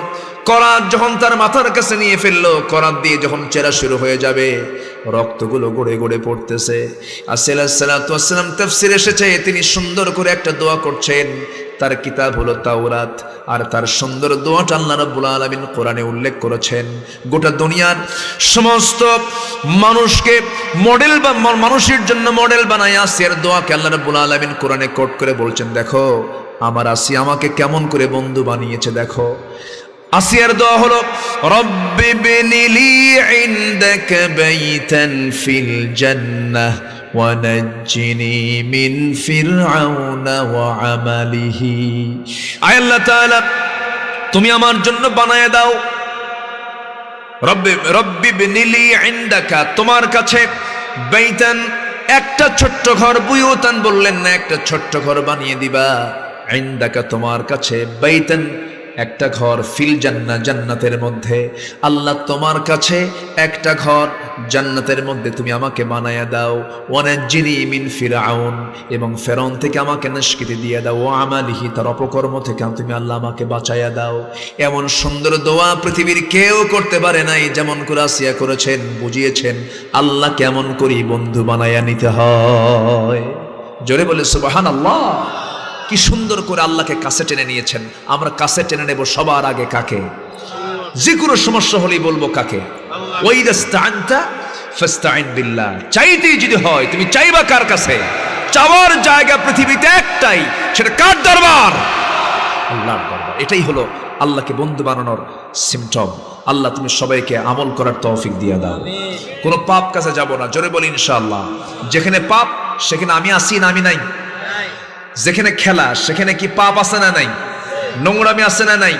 Speaker 1: করাত যখন তার মাথার কাছে নিয়ে ফেললো, করাত দিয়ে যখন চেরা শুরু হয়ে যাবে, রক্তগুলো গড়ে গড়ে পড়তেছে। আসিয়া আলাইহিস সালাতু ওয়াস সালাম তাফসীর এসেছে, তিনি সুন্দর করে একটা দোয়া করছেন। তার কিতাব হলো তাওরাত, আর তার সুন্দর দোয়াটা আল্লাহ রাব্বুল আলামিন কোরআনে উল্লেখ করেছেন। গোটা দুনিয়ার সমস্ত মানুষকে মডেল বা মানুষের জন্য মডেল বানায় আসিয়ার দোয়াকে আল্লাহ রাব্বুল আলামিন কোরআনে কোট করে বলছেন, দেখো আমার আসিয়া আমাকে কেমন করে বন্ধু বানিয়েছে। দেখো আসিয়ার দোয়া হলো, রব্বি বিনিলি ইনদাকা বাইতান ফিল জান্নাহ ওয়া নাজ্জিনি মিন ফিরআউনা ওয়া আমালিহি। আয় আল্লাহ তাআলা, তুমি আমার জন্য বানায় দাও। রব্বি বিনিলি ইনদাকা, তোমার কাছে বাইতান, একটা ছোট্ট ঘর, বুয়ুতান বললেন না, একটা ছোট্ট ঘর বানিয়ে দিবা। ইনদাকা, তোমার কাছে, বাইতান, একটা ঘর, ফিল জান্নাহ, জান্নাতের মধ্যে। আল্লাহ তোমার কাছে একটা ঘর জান্নাতের মধ্যে তুমি আমাকে বানায়া দাও। ওয়ানাজ্জিনি মিন ফিরআউন, এবং ফেরাউন থেকে আমাকে নিষ্কৃতি দিয়ে দাও। ও আমালিহি, তার অপকর্ম থেকে তুমি আল্লাহ আমাকে বাঁচাইয়া দাও। এমন সুন্দর দোয়া পৃথিবীর কেউ করতে পারে নাই যেমন করে আসিয়া করেছেন, বুঝিয়েছেন আল্লাহ কেমন করি বন্ধু বানায়া নিতে হয়। জোরে বলে সুবহানাল্লাহ। কি সুন্দর করে আল্লাহকে কাছে টেনে নিয়েছেন। আমরা কাছে টেনে নেব সবার আগে কাকে? যে কোনো সমস্যা হলেই বলবো কাকে? ওয়াইদাস্তাআনতা ফাস্তাইন বিল্লাহ। চাইতেই যদি হয় তুমি চাইবা কার কাছে? চাওয়ার জায়গা পৃথিবীতে একটাই, সেটা কার দরবার? আল্লাহর দরবার। এটাই হলো আল্লাহকে বন্ধু বানানোর সিমটম। আল্লাহ তুমি সবাইকে আমল করার তৌফিক দিয়ে দাও। কোনো পাপ কাছে যাব না, জোরে বলি ইনশাআল্লাহ। যেখানে পাপ সেখানে আমি আসি না, আমি নাই। যেখানে খেলা সেখানে কি পাপ আছে না নাই? নোংরামি আছে না নাই?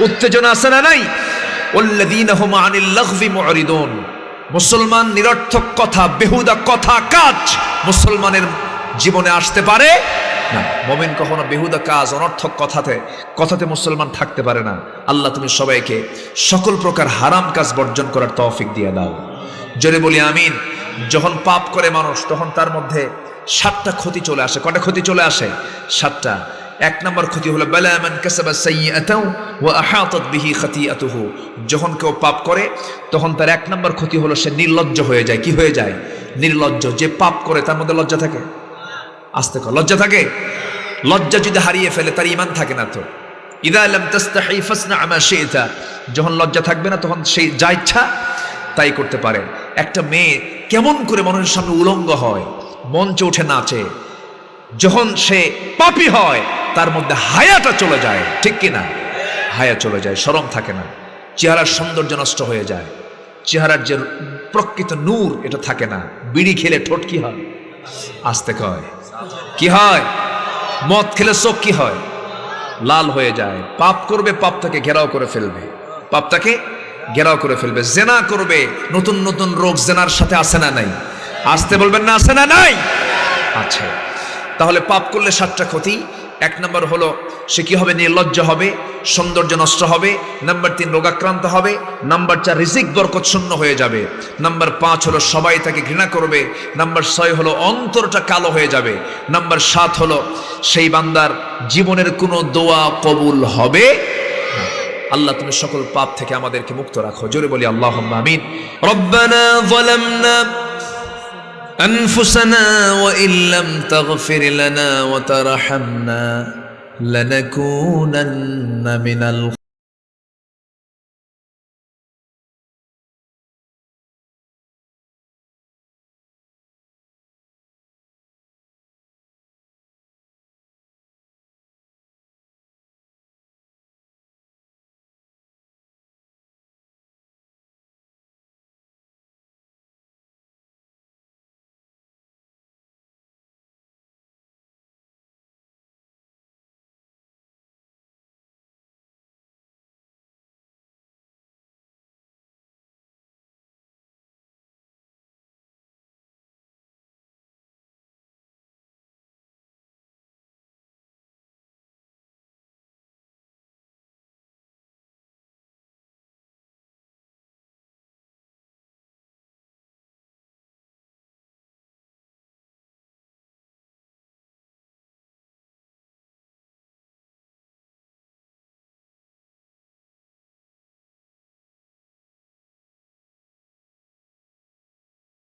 Speaker 1: উত্তেজনা আছে না নাই? ওয়াল্লাযীনা হুম আনিল লাগভি মুরিদুন। মুসলমান নিরর্থক কথা, বেহুদা কথা, কাজ মুসলমানের জীবনে আসতে পারে না। মুমিন কখনো বেহুদা কাজ, অনর্থক কথাতে মুসলমান থাকতে পারে না। আল্লাহ তুমি সবাইকে সকল প্রকার হারাম কাজ বর্জন করার তৌফিক দিয়ে দাও। জোরে বলি আমিন। যখন পাপ করে মানুষ, তখন তার মধ্যে 7টা ক্ষতি চলে আসে। কটা ক্ষতি চলে আসে? 7টা। 1 নম্বর ক্ষতি হলো বালা মান কাসাবা সাইয়্যাতাও ওয়া আহাতাত বিহি খাতিআতুহু। যখন কেউ পাপ করে তখন তার 1 নম্বর ক্ষতি হলো সে নির্লজ্জ হয়ে যায়। কি হয়ে যায়? নির্লজ্জ। যে পাপ করে তার মধ্যে লজ্জা থাকে? আস্তে কর, লজ্জা থাকে? লজ্জা যদি হারিয়ে ফেলে তার ঈমান থাকে না। তো ইযা লাম তাস্তাহি ফাসনা মা শি'তা, যখন লজ্জা থাকবে না তখন সেই যা ইচ্ছা তাই করতে পারে। একটা মেয়ে কেমন করে মানুষের সামনে উলঙ্গ হয়, মঞ্চে উঠে নাচে, যখন সে পাপী হয় তার মধ্যে হায়াটা চলে যায়। ঠিক কিনা? হায়া চলে যায়, শরম থাকে না, চেহারার সৌন্দর্য নষ্ট হয়ে যায়, চেহারার যে প্রকৃত নূর এটা থাকে না। বিড়ি খেলে ঠোঁট কি হয়? আস্তে কয় কি হয়? মদ খেলে চোখ কি হয়? লাল হয়ে যায়। পাপ করবে, পাপটাকে ঘেরাও করে ফেলবে, পাপটাকে ঘেরাও করে ফেলবে। জেনা করবে, নতুন নতুন রোগ জেনার সাথে আসে না নাই? আসতে বলবেন না, আসে না নাই? আছে। তাহলে পাপ করলে 7টা ক্ষতি। 1 নম্বর হলো সে কি হবে? নির্লজ্জ হবে, সৌন্দর্য নষ্ট হবে। নাম্বার 3 রোগাক্রান্ত হবে। নাম্বার 4 রিজিক বরকত শূন্য হয়ে যাবে। নাম্বার 5 হলো সবাই তাকে ঘৃণা করবে। নাম্বার 6 হলো অন্তরটা কালো হয়ে যাবে। নাম্বার 7 হলো সেই বান্দার জীবনের কোনো দোয়া কবুল হবে না। আল্লাহ তুমি সকল পাপ থেকে আমাদেরকে মুক্ত রাখো। জোরে বলি আল্লাহুম্মা আমিন। রব্বানা যালামনা أنفسنا وإن لم تغفر لنا وترحمنا لنكونن من